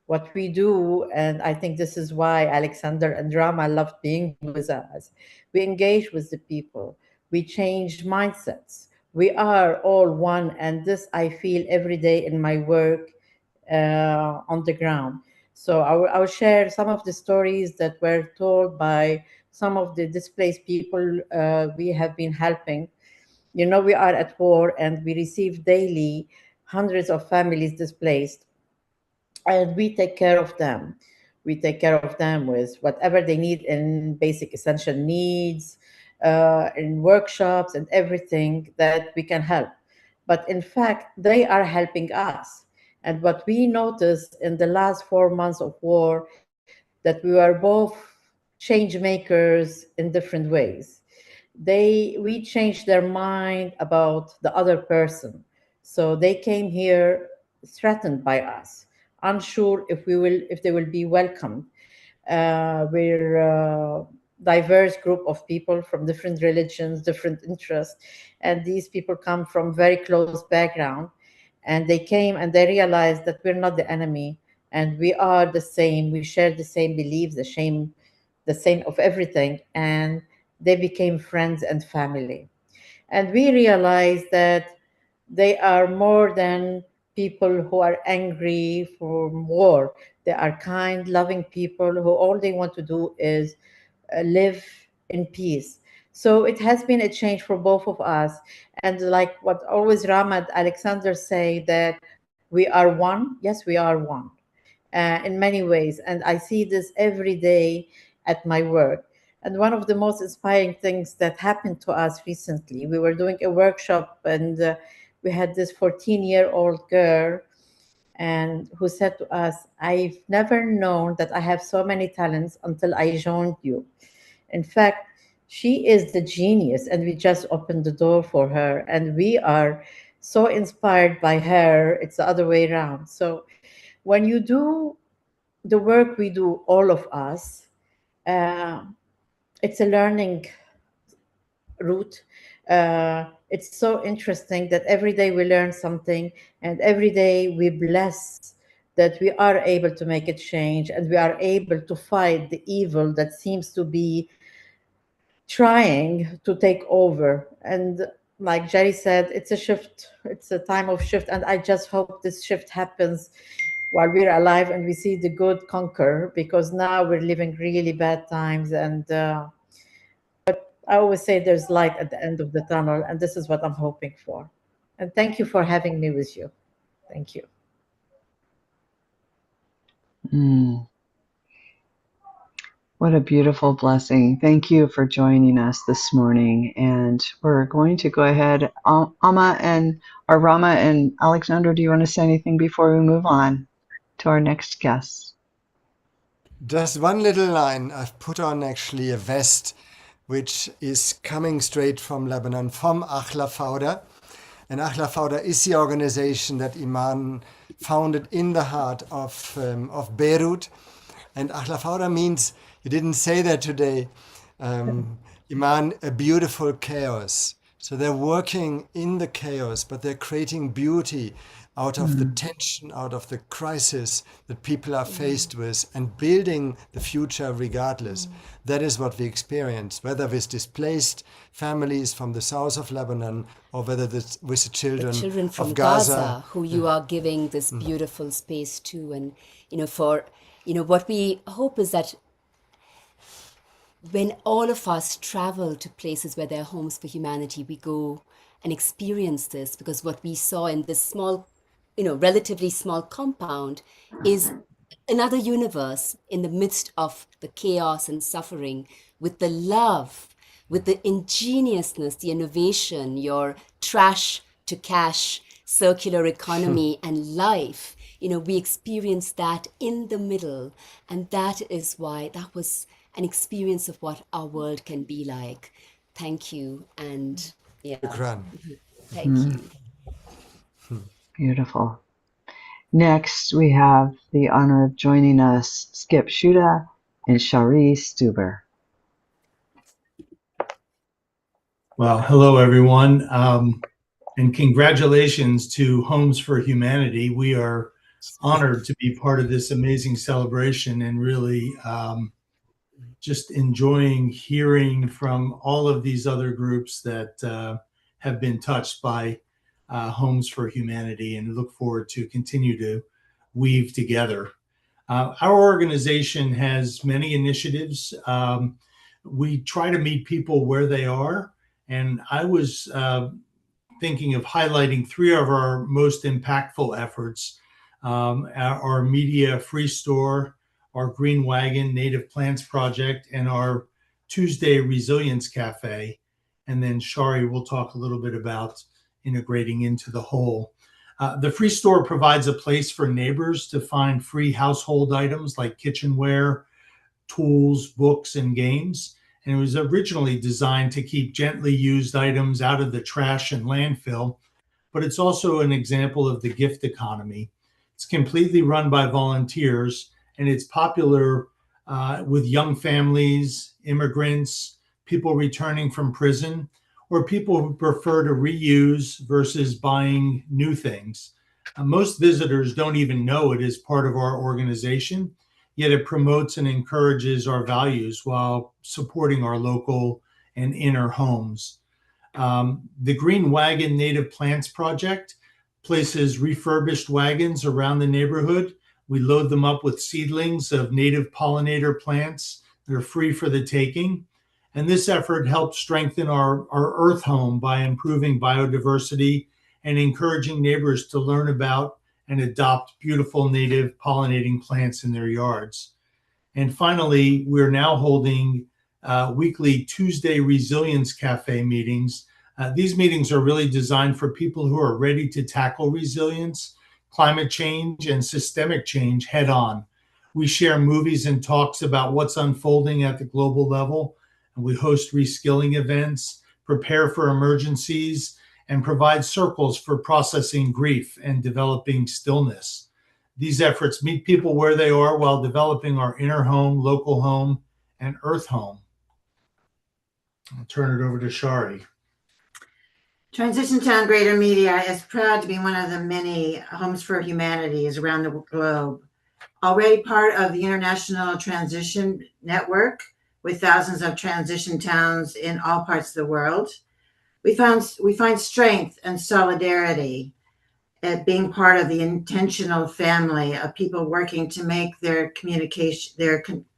What we do, and I think this is why Alexander and Rama loved being with us, we engage with the people, we change mindsets. We are all one, and this I feel every day in my work on the ground. So I will share some of the stories that were told by some of the displaced people we have been helping. We are at war and we receive daily hundreds of families displaced, and we take care of them. We take care of them with whatever they need in basic essential needs, in workshops and everything that we can help. But in fact, they are helping us. And what we noticed in the last 4 months of war, that we were both change makers in different ways. We changed their mind about the other person. So they came here threatened by us, unsure if they will be welcomed. We're a diverse group of people from different religions, different interests, and these people come from very close background. And they came and they realized that we're not the enemy, and we are the same. We share the same beliefs, the same of everything, and they became friends and family. And we realized that they are more than people who are angry for war. They are kind, loving people who all they want to do is live in peace. So it has been a change for both of us. And like what always Ramad Alexander say, that we are one. Yes, we are one in many ways. And I see this every day at my work. And one of the most inspiring things that happened to us recently, we were doing a workshop, and we had this 14-year-old girl and who said to us, I've never known that I have so many talents until I joined you. In fact, she is the genius, and we just opened the door for her. And we are so inspired by her. It's the other way around. So when you do the work we do, all of us, uh, it's a learning route. It's so interesting that every day we learn something, and every day we bless that we are able to make a change, and we are able to fight the evil that seems to be trying to take over. And like Jerry said, it's a shift, it's a time of shift. And I just hope this shift happens while we're alive and we see the good conquer, because now we're living really bad times. And I always say there's light at the end of the tunnel, and this is what I'm hoping for. And thank you for having me with you. Thank you. What a beautiful blessing. Thank you for joining us this morning. And we're going to go ahead. Rama and Alexander, do you want to say anything before we move on to our next guest? Just one little line. I've put on actually a vest which is coming straight from Lebanon, from Ahla Fawda. And Ahla Fawda is the organization that Iman founded in the heart of Beirut. And Ahla Fawda means, you didn't say that today, Iman, a beautiful chaos. So they're working in the chaos, but they're creating beauty out of the tension, out of the crisis that people are faced with, and building the future regardless. That is what we experience, whether with displaced families from the south of Lebanon, or whether it's with the children from of Gaza, who you are giving this beautiful space to. And, what we hope is that when all of us travel to places where there are homes for humanity, we go and experience this, because what we saw in this small, relatively small compound is another universe in the midst of the chaos and suffering, with the love, with the ingeniousness, the innovation, your trash to cash circular economy and life. We experienced that in the middle. And that is why that was an experience of what our world can be like. Thank you. And yeah, thank you. Beautiful. Next, we have the honor of joining us, Skip Shuda and Shari Stuber. Well, hello, everyone. And congratulations to Homes for Humanity. We are honored to be part of this amazing celebration, and really just enjoying hearing from all of these other groups that have been touched by Homes for Humanity, and look forward to continue to weave together. Our organization has many initiatives. We try to meet people where they are, and I was thinking of highlighting three of our most impactful efforts: our Media Free Store, our Green Wagon Native Plants Project, and our Tuesday Resilience Cafe. And then Shari will talk a little bit about integrating into the whole. The Free Store provides a place for neighbors to find free household items like kitchenware, tools, books, and games. And it was originally designed to keep gently used items out of the trash and landfill, but it's also an example of the gift economy. It's completely run by volunteers, and it's popular with young families, immigrants, people returning from prison, or people who prefer to reuse versus buying new things. Most visitors don't even know it is part of our organization, yet it promotes and encourages our values while supporting our local and inner homes. The Green Wagon Native Plants Project places refurbished wagons around the neighborhood. We load them up with seedlings of native pollinator plants that are free for the taking. And this effort helps strengthen our earth home by improving biodiversity and encouraging neighbors to learn about and adopt beautiful native pollinating plants in their yards. And finally, we're now holding weekly Tuesday Resilience Cafe meetings. These meetings are really designed for people who are ready to tackle resilience, climate change, and systemic change head on. We share movies and talks about what's unfolding at the global level, and we host reskilling events, prepare for emergencies, and provide circles for processing grief and developing stillness. These efforts meet people where they are while developing our inner home, local home, and earth home. I'll turn it over to Shari. Transition Town Greater Media is proud to be one of the many Homes for Humanities around the globe. Already part of the International Transition Network with thousands of transition towns in all parts of the world, we find strength and solidarity at being part of the intentional family of people working to make their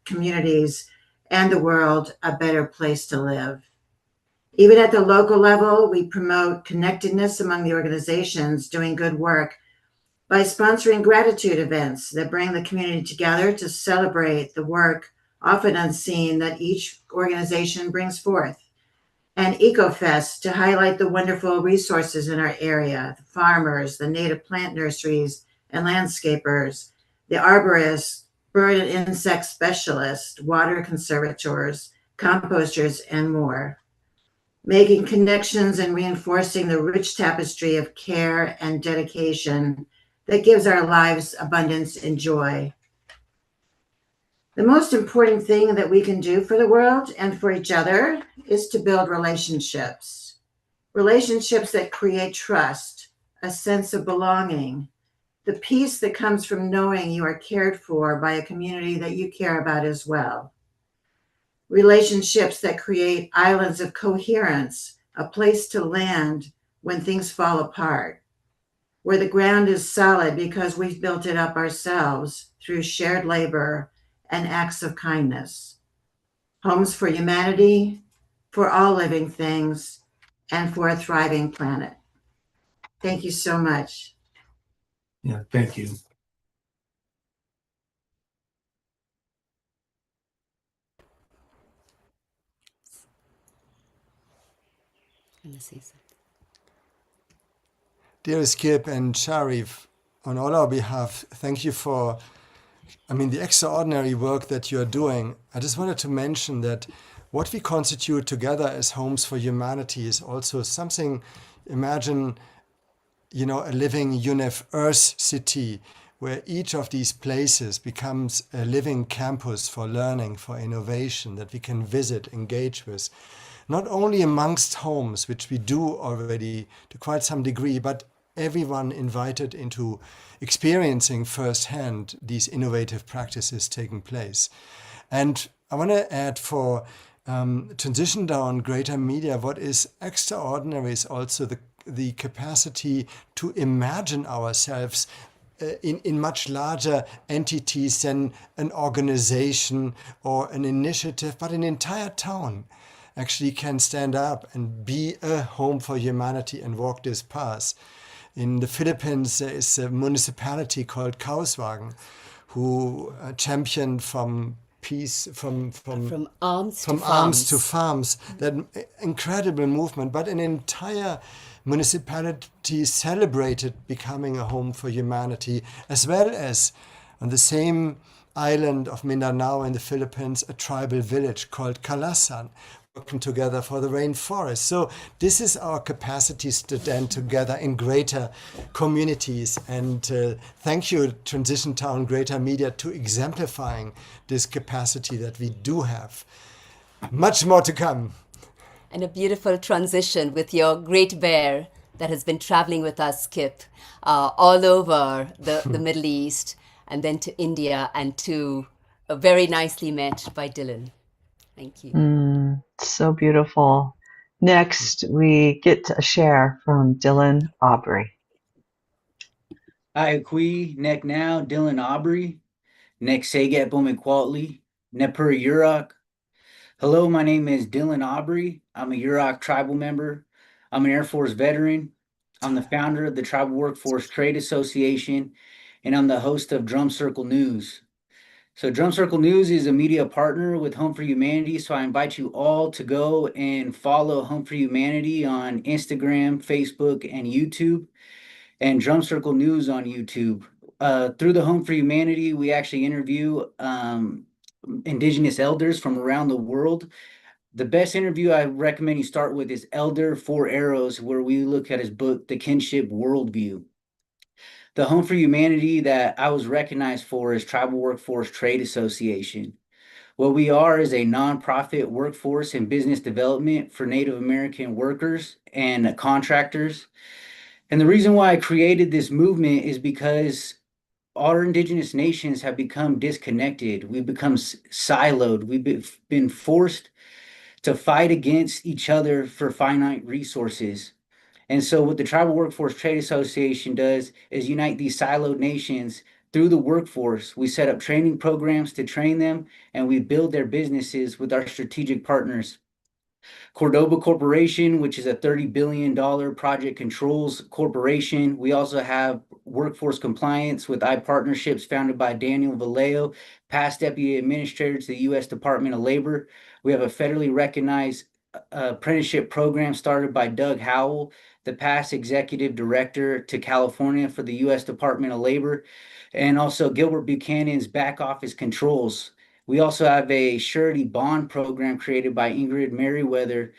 communities and the world a better place to live. Even at the local level, we promote connectedness among the organizations doing good work by sponsoring gratitude events that bring the community together to celebrate the work, often unseen, that each organization brings forth. And EcoFest to highlight the wonderful resources in our area, the farmers, the native plant nurseries and landscapers, the arborists, bird and insect specialists, water conservators, composters, and more. Making connections and reinforcing the rich tapestry of care and dedication that gives our lives abundance and joy. The most important thing that we can do for the world and for each other is to build relationships. Relationships that create trust, a sense of belonging, the peace that comes from knowing you are cared for by a community that you care about as well. Relationships that create islands of coherence, a place to land when things fall apart, where the ground is solid because we've built it up ourselves through shared labor and acts of kindness. Homes for humanity, for all living things, and for a thriving planet. Thank you so much. Yeah, thank you. Dearest Kip and Sharif, on all our behalf, thank you for, the extraordinary work that you're doing. I just wanted to mention that what we constitute together as Homes for Humanity is also something, imagine, a living Earth city where each of these places becomes a living campus for learning, for innovation that we can visit, engage with. Not only amongst homes, which we do already to quite some degree, but everyone invited into experiencing firsthand these innovative practices taking place. And I want to add for Transition Down Greater Media, what is extraordinary is also the capacity to imagine ourselves in much larger entities than an organization or an initiative, but an entire town actually can stand up and be a home for humanity and walk this path. In the Philippines, there is a municipality called Kauswagen who championed from peace, from arms to farms, that incredible movement. But an entire municipality celebrated becoming a home for humanity, as well as on the same island of Mindanao in the Philippines, a tribal village called Kalasan, working together for the rainforest. So this is our capacity to stand together in greater communities. And thank you, Transition Town Greater Media, to exemplifying this capacity that we do have. Much more to come. And a beautiful transition with your great bear that has been traveling with us, Kip, all over the Middle East, and then to India, and to very nicely met by Dylan. Thank you. So beautiful. Next, we get a share from Dylan Aubrey. Hi, Kui, Nek Now, Dylan Aubrey, Nek Saget Bowman Quality, Nepur Yurok. Hello, my name is Dylan Aubrey. I'm a Yurok tribal member. I'm an Air Force veteran. I'm the founder of the Tribal Workforce Trade Association, and I'm the host of Drum Circle News. So Drum Circle News is a media partner with Home for Humanity, so I invite you all to go and follow Home for Humanity on Instagram, Facebook, and YouTube, and Drum Circle News on YouTube. Through the Home for Humanity, we actually interview Indigenous elders from around the world. The best interview I recommend you start with is Elder Four Arrows, where we look at his book, The Kinship Worldview. The Home for Humanity that I was recognized for is Tribal Workforce Trade Association. What we are is a nonprofit workforce and business development for Native American workers and contractors. And the reason why I created this movement is because our indigenous nations have become disconnected. We've become siloed. We've been forced to fight against each other for finite resources. And so, what the Tribal Workforce Trade Association does is unite these siloed nations through the workforce. We set up training programs to train them, and we build their businesses with our strategic partners. Cordoba Corporation, which is a $30 billion project controls corporation. We also have workforce compliance with I-Partnerships founded by Daniel Vallejo, past Deputy Administrator to the U.S. Department of Labor. We have a federally recognized apprenticeship program started by Doug Howell, the past Executive Director to California for the U.S. Department of Labor, and also Gilbert Buchanan's back office controls. We also have a surety bond program created by Ingrid Merriweather,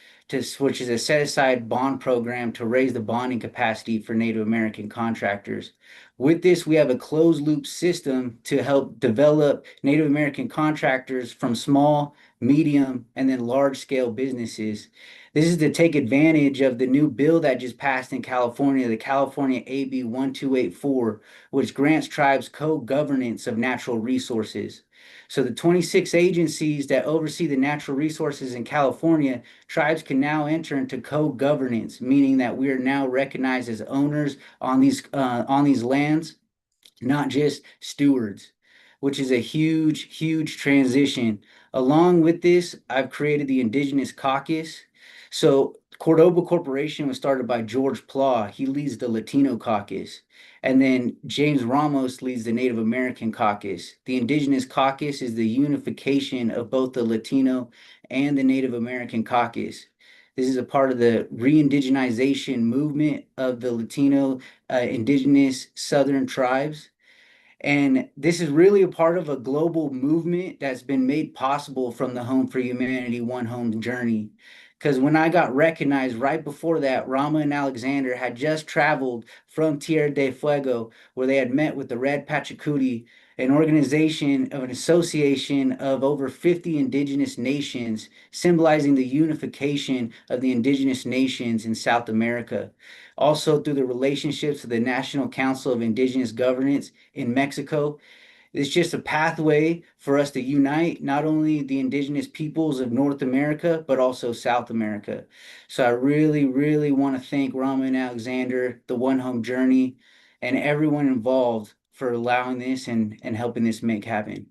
which is a set-aside bond program to raise the bonding capacity for Native American contractors. With this, we have a closed-loop system to help develop Native American contractors from small, medium, and then large-scale businesses. This is to take advantage of the new bill that just passed in California, the California AB 1284, which grants tribes co-governance of natural resources. So the 26 agencies that oversee the natural resources in California, tribes can now enter into co-governance, meaning that we are now recognized as owners on these lands, not just stewards, which is a huge, huge transition. Along with this, I've created the Indigenous Caucus. So Cordoba Corporation was started by George Pla. He leads the Latino Caucus. And then James Ramos leads the Native American Caucus. The Indigenous Caucus is the unification of both the Latino and the Native American Caucus. This is a part of the re-indigenization movement of the Latino indigenous Southern tribes. And this is really a part of a global movement that's been made possible from the Home for Humanity One Home journey. Because when I got recognized right before that, Rama and Alexander had just traveled from Tierra del Fuego, where they had met with the Red Pachacuti, an organization of an association of over 50 indigenous nations, symbolizing the unification of the indigenous nations in South America. Also, through the relationships with the National Council of Indigenous Governance in Mexico, it's just a pathway for us to unite not only the indigenous peoples of North America, but also South America. So I really, really want to thank Rama and Alexander, the One Home Journey, and everyone involved for allowing this and helping this make happen.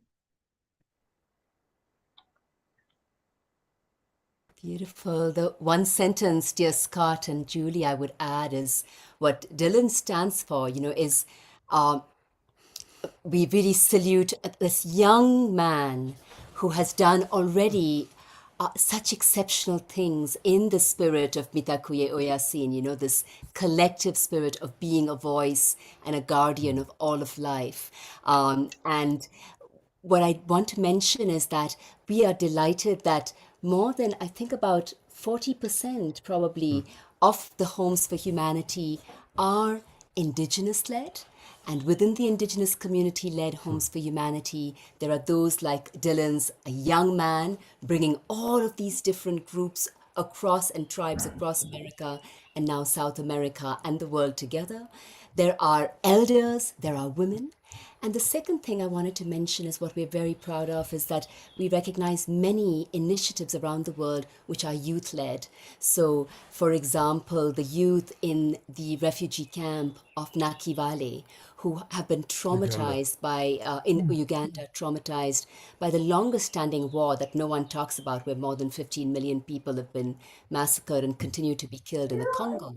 Beautiful. The one sentence, dear Scott and Julie, I would add is what Dylan stands for, is we really salute this young man who has done already such exceptional things in the spirit of Mitakuye Oyasin, this collective spirit of being a voice and a guardian of all of life. And what I want to mention is that we are delighted that more than, I think, about 40% probably of the Homes for Humanity are Indigenous led. And within the Indigenous community led Homes for Humanity, there are those like Dylan's, a young man bringing all of these different groups across and tribes across America and now South America and the world together. There are elders, there are women. And the second thing I wanted to mention is what we're very proud of is that we recognize many initiatives around the world which are youth-led. So, for example, the youth in the refugee camp of Nakivale, who have been traumatized in Uganda, traumatized by the longest standing war that no one talks about, where more than 15 million people have been massacred and continue to be killed in the Congo.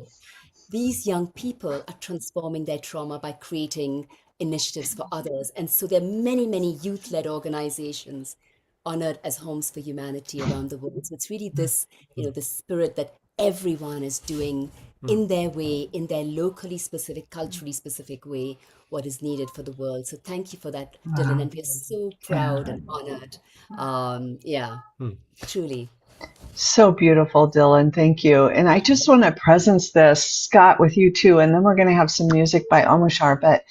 These young people are transforming their trauma by creating initiatives for others. And so there are many, many youth-led organizations honored as Homes for Humanity around the world. So it's really this, the spirit that everyone is doing in their way, in their locally specific, culturally specific way, what is needed for the world. So thank you for that, Dylan. And we're so proud and honored. Truly. So beautiful, Dylan. Thank you. And I just want to presence this, Scott, with you too. And then we're going to have some music by Omoshar. But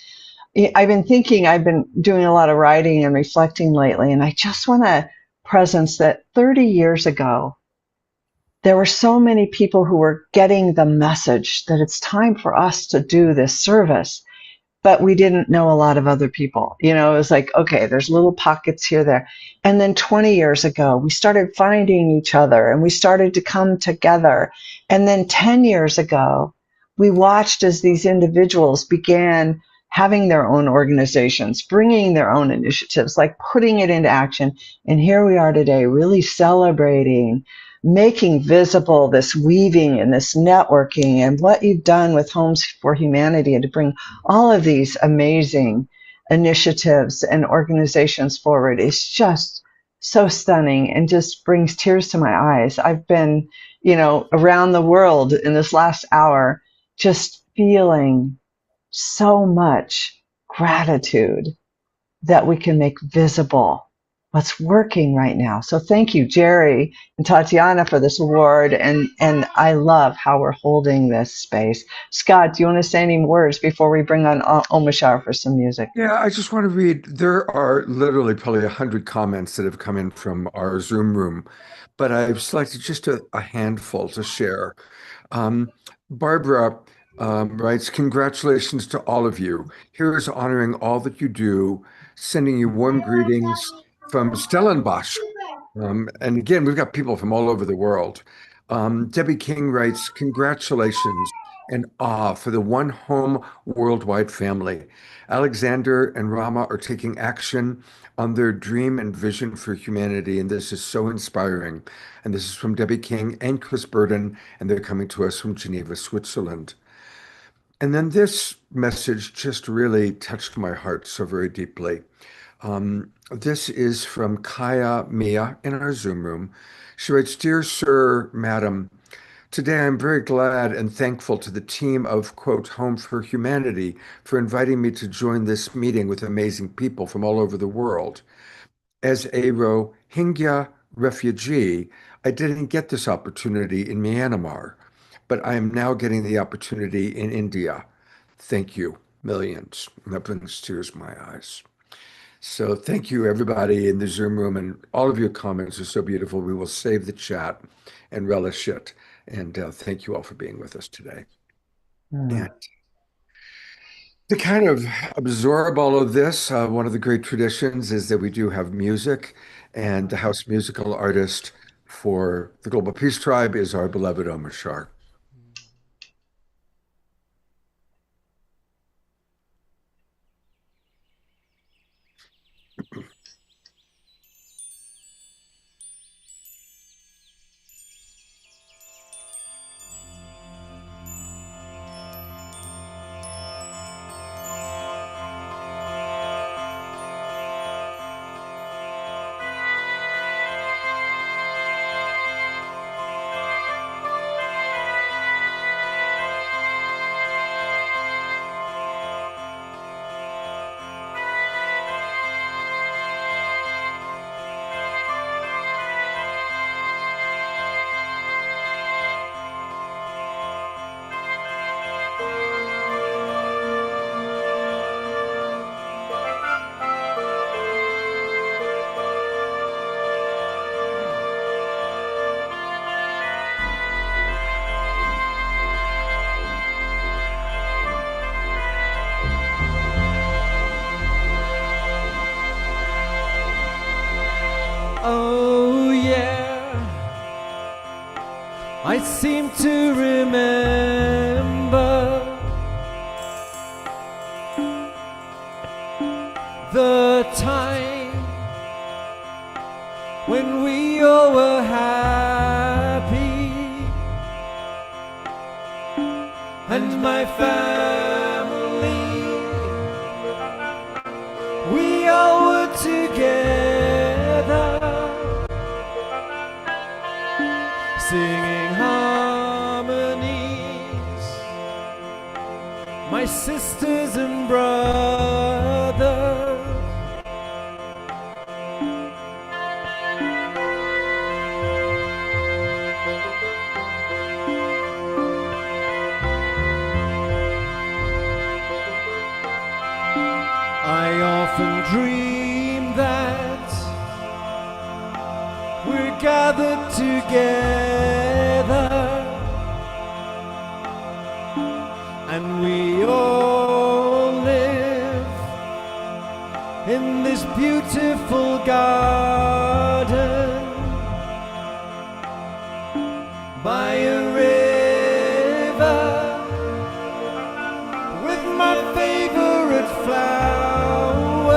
I've been doing a lot of writing and reflecting lately, and I just want to presence that 30 years ago, there were so many people who were getting the message that it's time for us to do this service, but we didn't know a lot of other people. You know, it was like, okay, there's little pockets here, there. And then 20 years ago, we started finding each other and we started to come together. And then 10 years ago, we watched as these individuals began having their own organizations, bringing their own initiatives, like putting it into action. And here we are today, really celebrating, making visible this weaving and this networking and what you've done with Homes for Humanity, and to bring all of these amazing initiatives and organizations forward is just so stunning and just brings tears to my eyes. I've been, around the world in this last hour, just feeling so much gratitude that we can make visible what's working right now. So thank you, Jerry and Tatiana, for this award. And I love how we're holding this space. Scott, do you want to say any words before we bring on Omashar for some music? Yeah, I just want to read. There are literally probably 100 comments that have come in from our Zoom room, but I've selected just a handful to share. Barbara writes, congratulations to all of you. Here is honoring all that you do, sending you warm greetings from Stellenbosch. And again, we've got people from all over the world. Debbie King writes, congratulations and awe for the One Home worldwide family. Alexander and Rama are taking action on their dream and vision for humanity, and this is so inspiring. And this is from Debbie King and Chris Burden, and they're coming to us from Geneva, Switzerland. And then this message just really touched my heart so very deeply. This is from Kaya Mia in our Zoom room. She writes, Dear Sir, Madam, today I'm very glad and thankful to the team of, quote, Home for Humanity for inviting me to join this meeting with amazing people from all over the world. As a Rohingya refugee, I didn't get this opportunity in Myanmar, but I am now getting the opportunity in India. Thank you, millions. And that brings tears to my eyes. So thank you, everybody in the Zoom room, and all of your comments are so beautiful. We will save the chat and relish it. And thank you all for being with us today. And to kind of absorb all of this, one of the great traditions is that we do have music, and the house musical artist for the Global Peace Tribe is our beloved Omar Shar. Oh yeah, I seem to remember the time when we all were happy and my family, we all were together singing harmonies, my sisters and brothers. I often dream that gathered together, and we all live in this beautiful garden by a river with my favorite flowers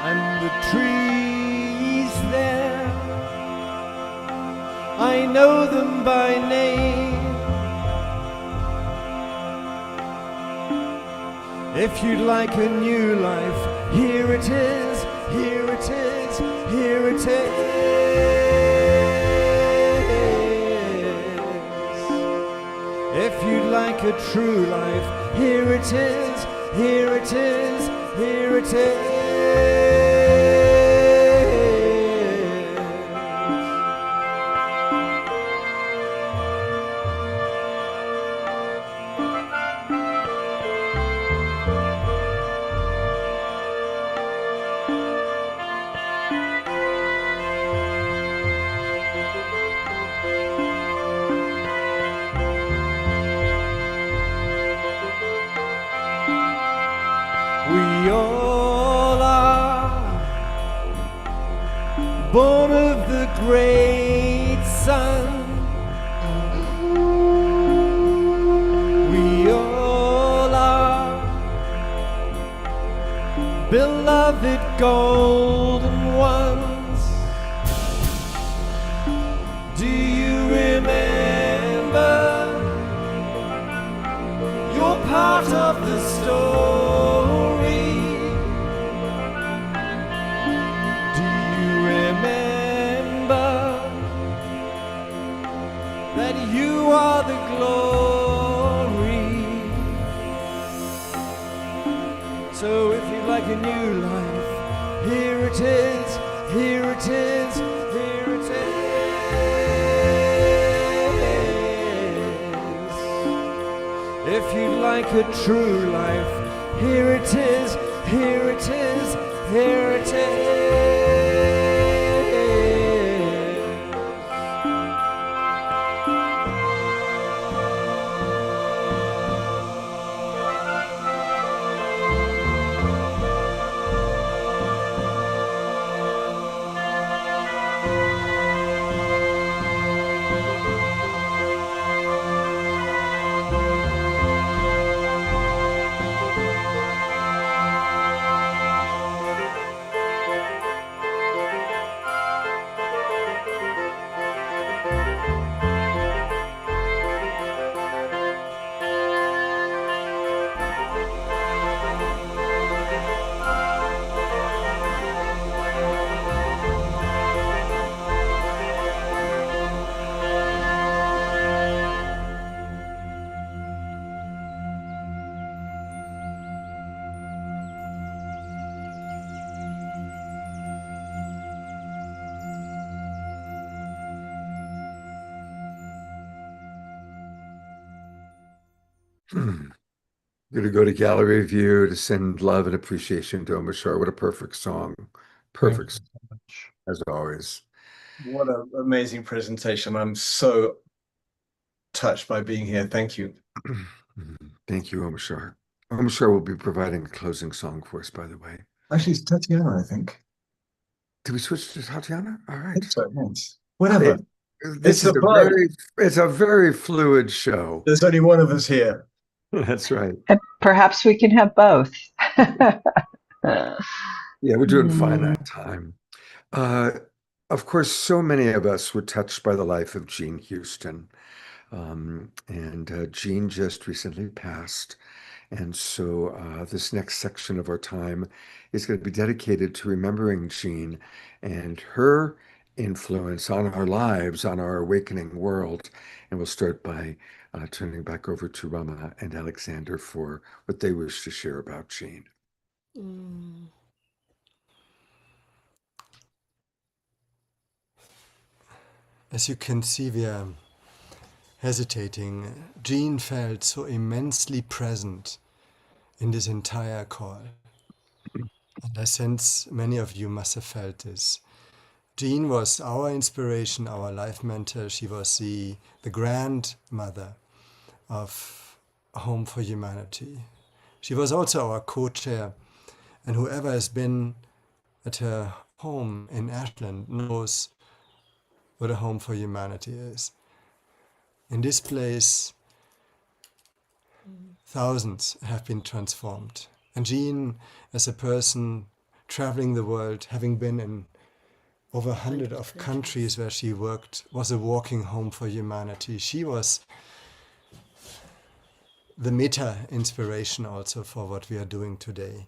and the trees there. I know them by name. If you'd like a new life, here it is, here it is, here it is. If you'd like a true life, here it is, here it is, here it is. We all are born of the great sun. We all are beloved golden ones. Do you remember? You're part of the story. That you are the glory. So if you'd like a new life, here it is, here it is, here it is. If you'd like a true life, here it is, here it is, here it is. I'm going to go to gallery view to send love and appreciation to Omashar. What a perfect song. Perfect Thank you so much. as always. What an amazing presentation. I'm so touched by being here. Thank you. Thank you, Omashar. Omashar will be providing a closing song for us, by the way. Actually, it's Tatiana, I think. Did we switch to Tatiana? All I right. think so, yes. Whatever. This It's is a plug. it's a very fluid show. There's only one of us here. That's right. And perhaps we can have both. Yeah, we're doing finite time. Of course, so many of us were touched by the life of Jean Houston. And Jean just recently passed. And so this next section of our time is going to be dedicated to remembering Jean and her influence on our lives, on our awakening world. And we'll start by turning back over to Rama and Alexander for what they wish to share about Jean. As you can see, we are hesitating. Jean felt so immensely present in this entire call. And I sense many of you must have felt this. Jean was our inspiration, our life mentor. She was the grandmother of Home for Humanity. She was also our co-chair, and whoever has been at her home in Ashland knows what a Home for Humanity is. In this place, thousands have been transformed. And Jean, as a person traveling the world, having been in over 100 of countries where she worked, was a walking Home for Humanity. She was the meta inspiration also for what we are doing today.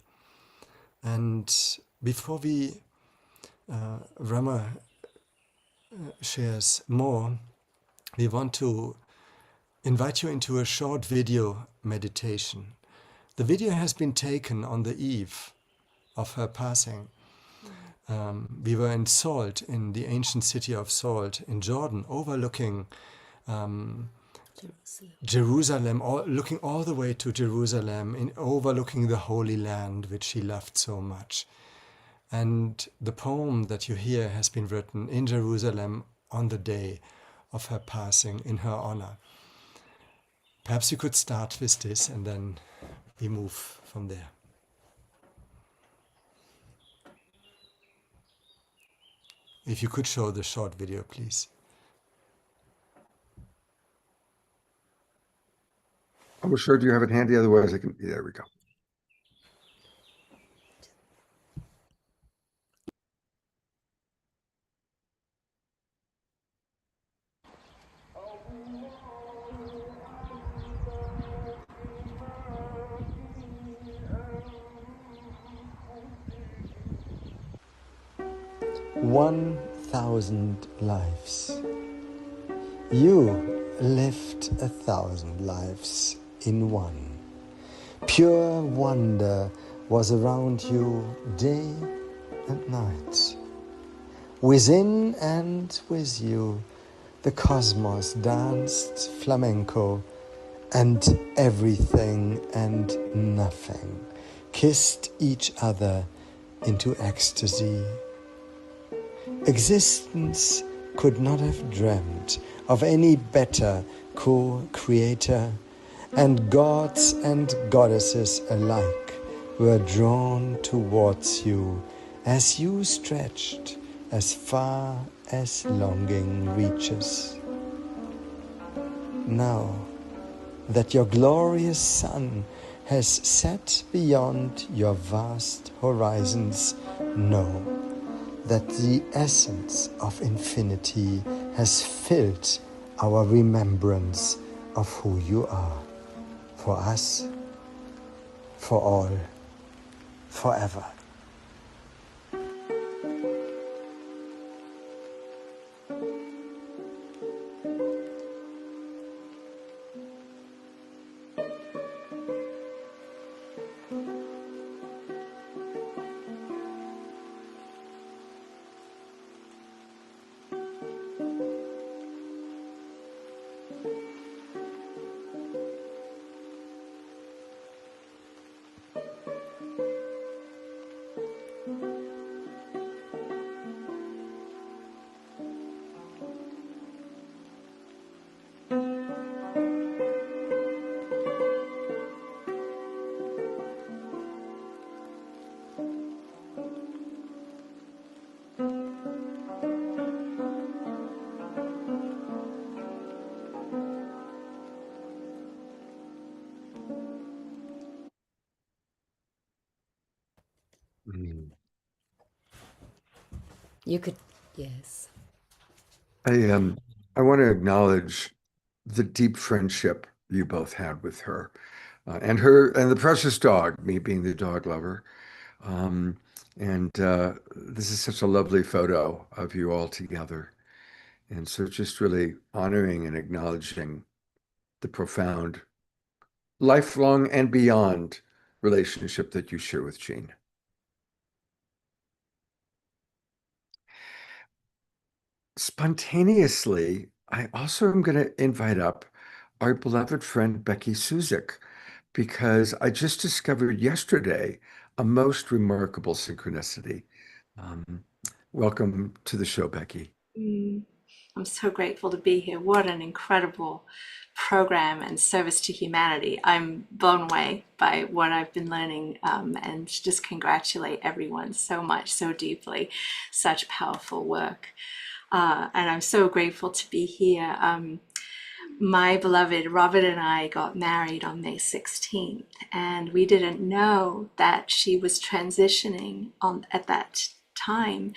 And before Rama shares more, we want to invite you into a short video meditation. The video has been taken on the eve of her passing. We were in Salt, in the ancient city of Salt in Jordan, overlooking Jerusalem, looking all the way to Jerusalem, overlooking the Holy Land, which she loved so much. And the poem that you hear has been written in Jerusalem on the day of her passing, in her honor. Perhaps you could start with this and then we move from there. If you could show the short video, please. I'm sure, do you have it handy? Otherwise I can, there we go. One 1,000 lives. You lived 1,000 lives in one. Pure wonder was around you day and night. Within and with you, the cosmos danced flamenco, and everything and nothing kissed each other into ecstasy. Existence could not have dreamt of any better co-creator, and gods and goddesses alike were drawn towards you as you stretched as far as longing reaches. Now that your glorious sun has set beyond your vast horizons, know that the essence of infinity has filled our remembrance of who you are, for us, for all, forever. You could, yes. I want to acknowledge the deep friendship you both had with her, and the precious dog, me being the dog lover. This is such a lovely photo of you all together. And so just really honoring and acknowledging the profound, lifelong and beyond relationship that you share with Jean. Spontaneously, I also am going to invite up our beloved friend Becky Suzik, because I just discovered yesterday a most remarkable synchronicity. Welcome to the show, Becky. I'm so grateful to be here. What an incredible program and service to humanity. I'm blown away by what I've been learning, and just congratulate everyone so much, so deeply. Such powerful work. And I'm so grateful to be here. My beloved Robert and I got married on May 16th, and we didn't know that she was transitioning at that time.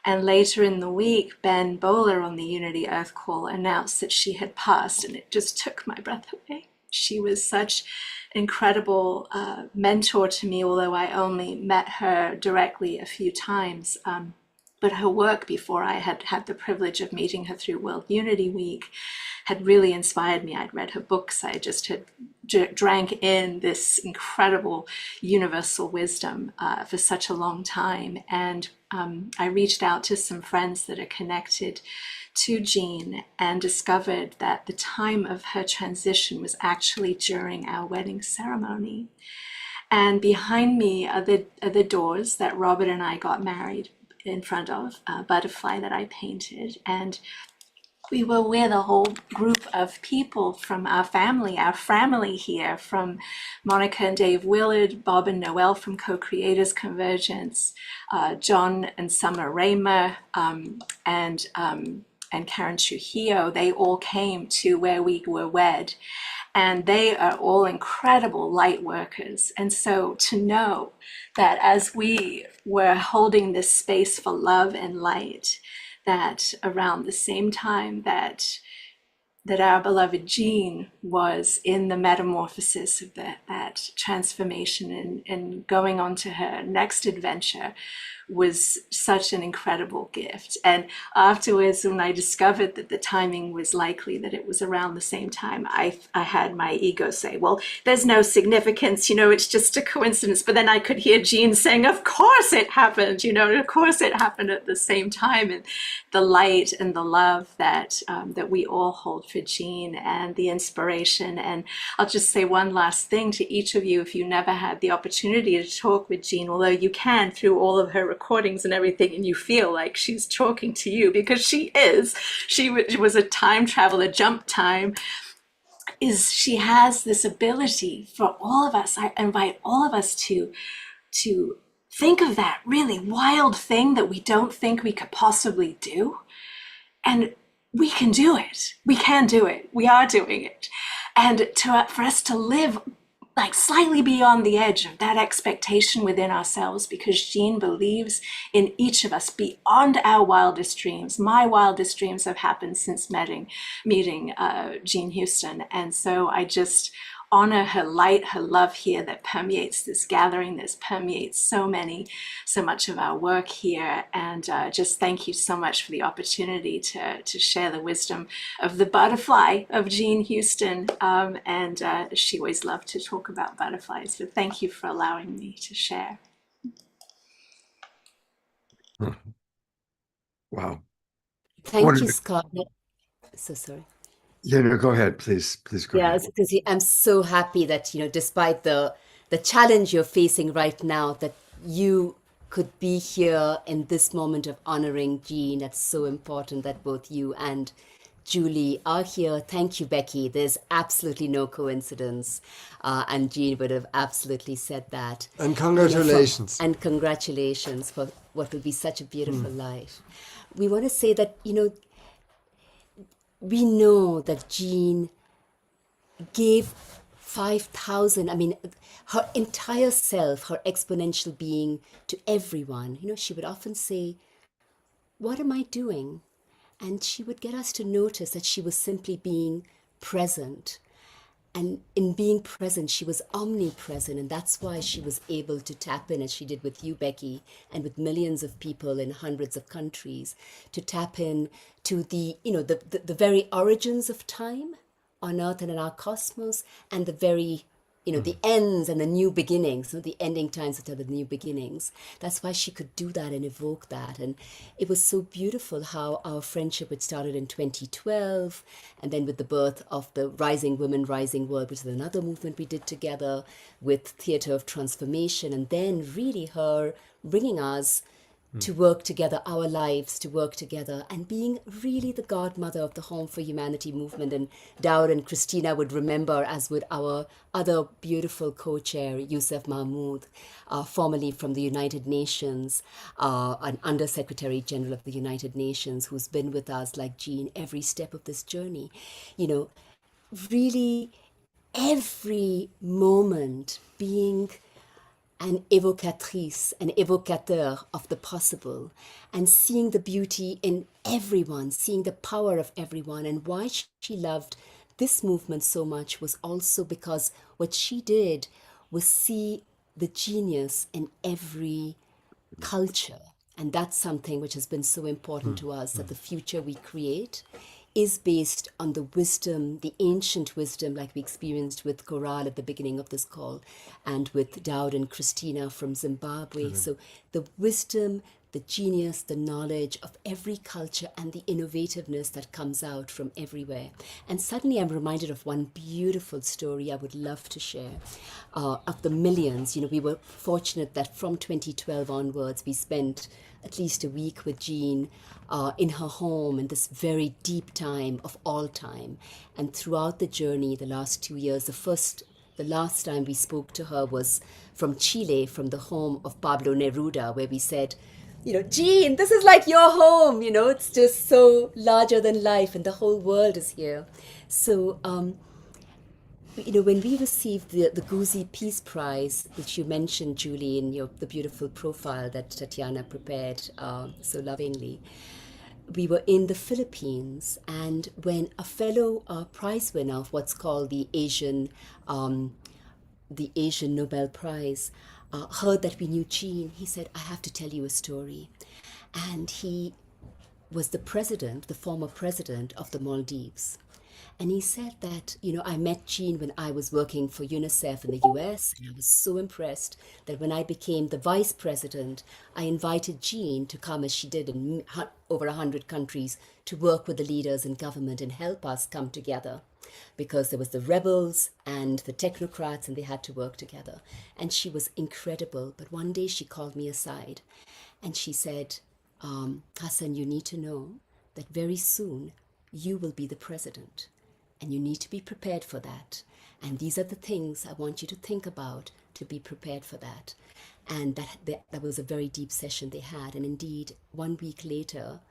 And later in the week, Ben Bowler on the Unity Earth Call announced that she had passed, and it just took my breath away. She was such an incredible mentor to me, although I only met her directly a few times. But her work before I had had the privilege of meeting her through World Unity Week had really inspired me. I'd read her books. I just had drank in this incredible universal wisdom for such a long time. And I reached out to some friends that are connected to Jean and discovered that the time of her transition was actually during our wedding ceremony. And behind me are the doors that Robert and I got married in front of, a butterfly that I painted. And we were with a whole group of people from our family here, from Monica and Dave Willard, Bob and Noel from Co-Creators Convergence, John and Summer Raymer, and Karen Trujillo. They all came to where we were wed. And they are all incredible light workers. And so to know that as we were holding this space for love and light, that around the same time that our beloved Jean was in the metamorphosis of that transformation and going on to her next adventure was such an incredible gift. And afterwards, when I discovered that the timing was likely that it was around the same time, I had my ego say, well, there's no significance, it's just a coincidence. But then I could hear Jean saying, of course it happened, of course it happened at the same time. And the light and the love that we all hold for Jean and the inspiration. And I'll just say one last thing to each of you. If you never had the opportunity to talk with Jean, although you can through all of her recordings and everything, and you feel like she's talking to you because she was a time traveler, jump time, she has this ability for all of us. I invite all of us to think of that really wild thing that we don't think we could possibly do. And we can do it. We can do it. We are doing it. And for us to live like slightly beyond the edge of that expectation within ourselves, because Jean believes in each of us beyond our wildest dreams. My wildest dreams have happened since meeting Jean Houston. And so I just honor her light, her love here that permeates this gathering, that permeates so much of our work here. And just thank you so much for the opportunity to share the wisdom of the butterfly of Jean Houston. And she always loved to talk about butterflies. So thank you for allowing me to share. Wow. Thank you, Scott. So sorry. Yeah, no, go ahead, please go ahead. Because I'm so happy that, despite the challenge you're facing right now, that you could be here in this moment of honoring Jean. That's so important that both you and Julie are here. Thank you, Becky. There's absolutely no coincidence. And Jean would have absolutely said that. And congratulations. And congratulations for what will be such a beautiful life. We want to say that, we know that Jean gave 5,000, her entire self, her exponential being to everyone. She would often say, what am I doing? And she would get us to notice that she was simply being present. And in being present, she was omnipresent. And that's why she was able to tap in, as she did with you, Becky, and with millions of people in hundreds of countries, to tap in to the very origins of time on Earth and in our cosmos, and the very the ends and the new beginnings, the ending times that are the new beginnings. That's why she could do that and evoke that. And it was so beautiful how our friendship had started in 2012, and then with the birth of the Rising Women, Rising World, which is another movement we did together with Theatre of Transformation, and then really her bringing us to work together, our lives to work together, and being really the godmother of the Home for Humanity movement. And Dowd and Christina would remember, as would our other beautiful co-chair, Youssef Mahmoud, formerly from the United Nations, an Undersecretary General of the United Nations, who's been with us like Jean every step of this journey. Really every moment being an evocatrice, an evocateur of the possible, and seeing the beauty in everyone, seeing the power of everyone. And why she loved this movement so much was also because what she did was see the genius in every culture. And that's something which has been so important to us, that the future we create is based on the wisdom, the ancient wisdom, like we experienced with Krull at the beginning of this call, and with Dowd and Christina from Zimbabwe. So the wisdom, the genius, the knowledge of every culture, and the innovativeness that comes out from everywhere. And suddenly I'm reminded of one beautiful story I would love to share, of the millions. We were fortunate that from 2012 onwards, we spent at least a week with Jean in her home in this very deep time of all time. And throughout the journey, the last 2 years, the last time we spoke to her was from Chile, from the home of Pablo Neruda, where we said, Jean, this is like your home, it's just so larger than life, and the whole world is here. So, when we received the Guzi Peace Prize, which you mentioned, Julie, in the beautiful profile that Tatiana prepared so lovingly, we were in the Philippines, and when a fellow prize winner of what's called the Asian Nobel Prize heard that we knew Jean, he said, I have to tell you a story. And he was the former president of the Maldives. And he said that, I met Jean when I was working for UNICEF in the US, and I was so impressed that when I became the vice president, I invited Jean to come, as she did in over 100 countries, to work with the leaders in government and help us come together. Because there was the rebels and the technocrats, and they had to work together. And she was incredible. But one day she called me aside and she said, Hassan, you need to know that very soon you will be the president. And you need to be prepared for that. And these are the things I want you to think about to be prepared for that. And that was a very deep session they had. And indeed, 1 week later,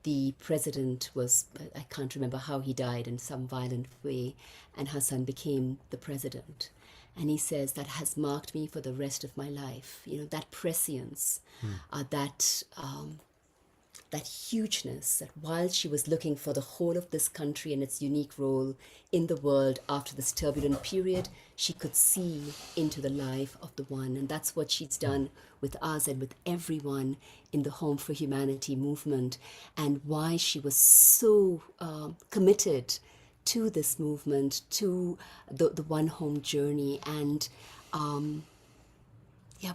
the president I can't remember how he died, in some violent way, and Hassan became the president. And he says, that has marked me for the rest of my life. That prescience, that hugeness, that while she was looking for the whole of this country and its unique role in the world after this turbulent period, she could see into the life of the one. And that's what she's done with us and with everyone in the Home for Humanity movement, and why she was so committed to this movement, to the One Home journey, and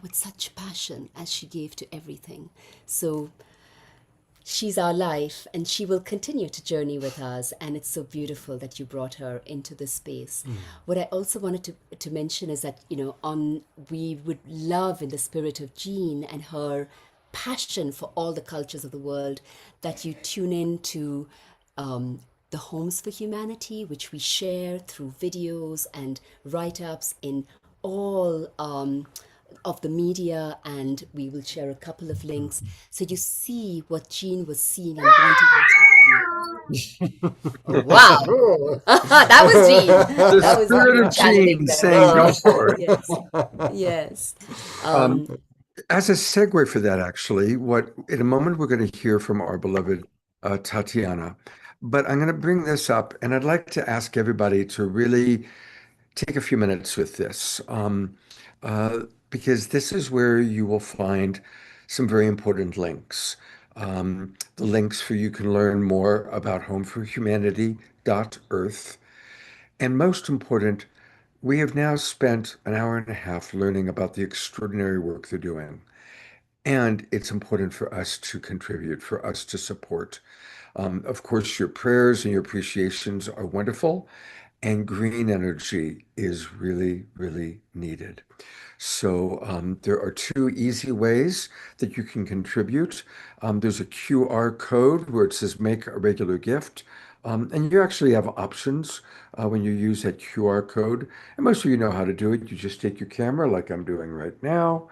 with such passion as she gave to everything. So she's our life, and she will continue to journey with us, and it's so beautiful that you brought her into this space. What I also wanted to mention is that, we would love, in the spirit of Jean and her passion for all the cultures of the world, that you tune in to the Homes for Humanity, which we share through videos and write-ups in all of the media, and we will share a couple of links so you see what Jean was seeing and wanting us to see. Wow. That was Jean. The That was spirit of channeling Jean that. saying, go for it. Yes. As a segue for that, actually, in a moment we're going to hear from our beloved Tatiana, but I'm going to bring this up, and I'd like to ask everybody to really take a few minutes with this, because this is where you will find some very important links. The links for you can learn more about homeforhumanity.earth, and most important, We have now spent an hour and a half learning about the extraordinary work they're doing. And it's important for us to contribute, for us to support. Of course, your prayers and your appreciations are wonderful, and green energy is really, really needed. So there are two easy ways that you can contribute. There's a QR code where it says make a regular gift. And you actually have options when you use that QR code. And most of you know how to do it. You just take your camera like I'm doing right now,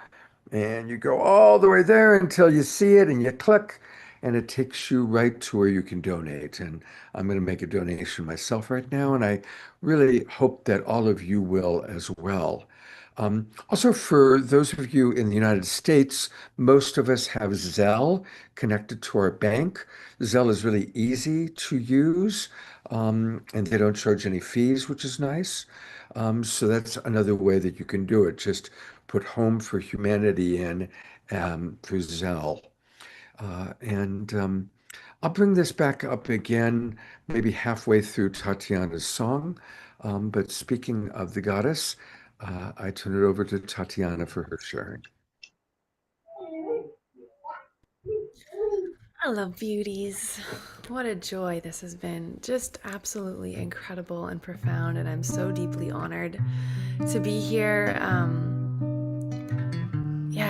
and you go all the way there until you see it and you click, and it takes you right to where you can donate. And I'm going to make a donation myself right now, and I really hope that all of you will as well. Also, for those of you in the United States, most of us have Zelle connected to our bank. Zelle is really easy to use, and they don't charge any fees, which is nice. So that's another way that you can do it. Just put Home for Humanity in for Zelle. And I'll bring this back up again, maybe halfway through Tatiana's song. But speaking of the goddess, I turn it over to Tatiana for her sharing. Hello, beauties. What a joy this has been. Just absolutely incredible and profound, and I'm so deeply honored to be here.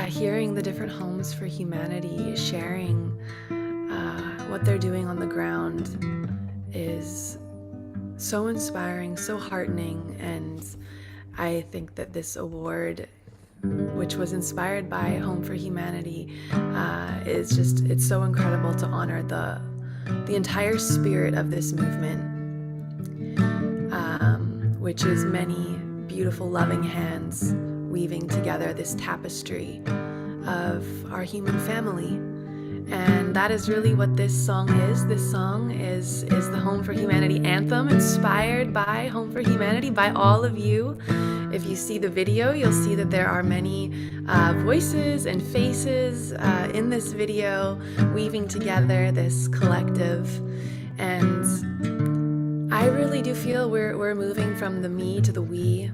Hearing the different Homes for Humanity sharing what they're doing on the ground is so inspiring, so heartening, and I think that this award, which was inspired by Home for Humanity, it's so incredible to honor the entire spirit of this movement, which is many beautiful, loving hands weaving together this tapestry of our human family. And that is really what this song is. This song is the Home for Humanity anthem, inspired by Home for Humanity, by all of you. If you see the video, you'll see that there are many voices and faces in this video weaving together this collective. And I really do feel we're moving from the me to the we.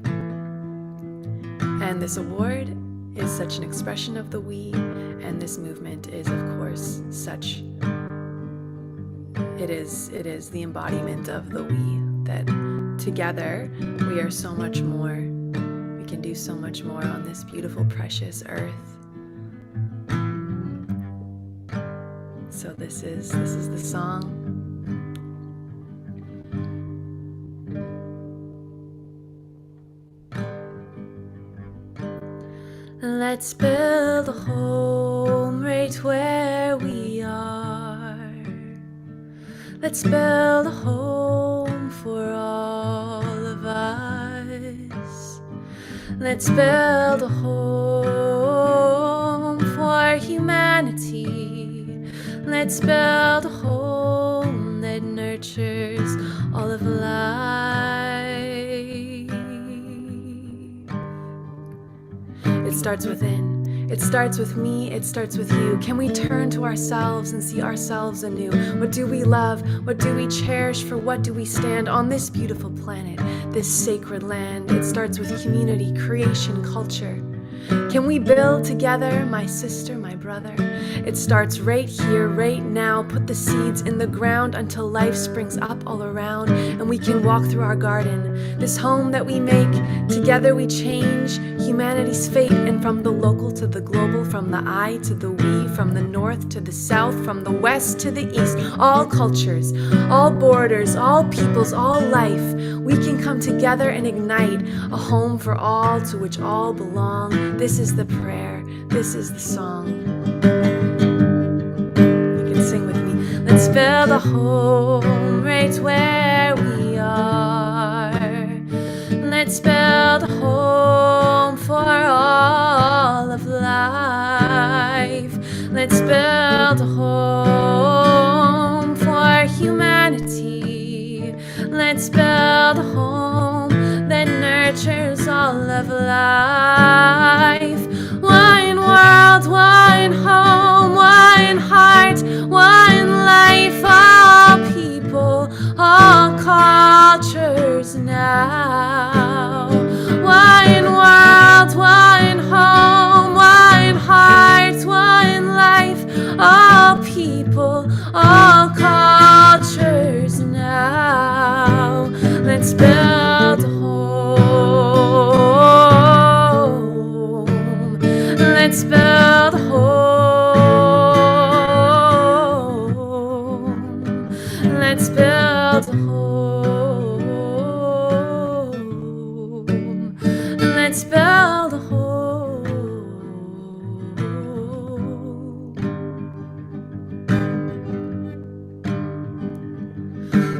And this award is such an expression of the we, and this movement is, of course, it is the embodiment of the we, that together we are so much more. We can do so much more on this beautiful, precious earth. So this is the song. Let's build a home right where we are. Let's build a home for all of us. Let's build a home for humanity. Let's build a home that nurtures all of life. It starts within. It starts with me, it starts with you. Can we turn to ourselves and see ourselves anew? What do we love? What do we cherish? For what do we stand on this beautiful planet, this sacred land? It starts with community, creation, culture. Can we build together, my sister, my brother? It starts right here, right now. Put the seeds in the ground until life springs up all around, and we can walk through our garden. This home that we make, together we change humanity's fate. And from the local to the global, from the I to the we, from the north to the south, from the west to the east, all cultures, all borders, all peoples, all life, we can come together and ignite a home for all to which all belong. This is the prayer, this is the song. You can sing with me. Let's build a home right where we are. Let's build a home for all of life. Let's build a home for humanity. Let's build a home that nurtures all of life. One world, one home, one heart, one life. All people, all cultures now. can't spell the whole.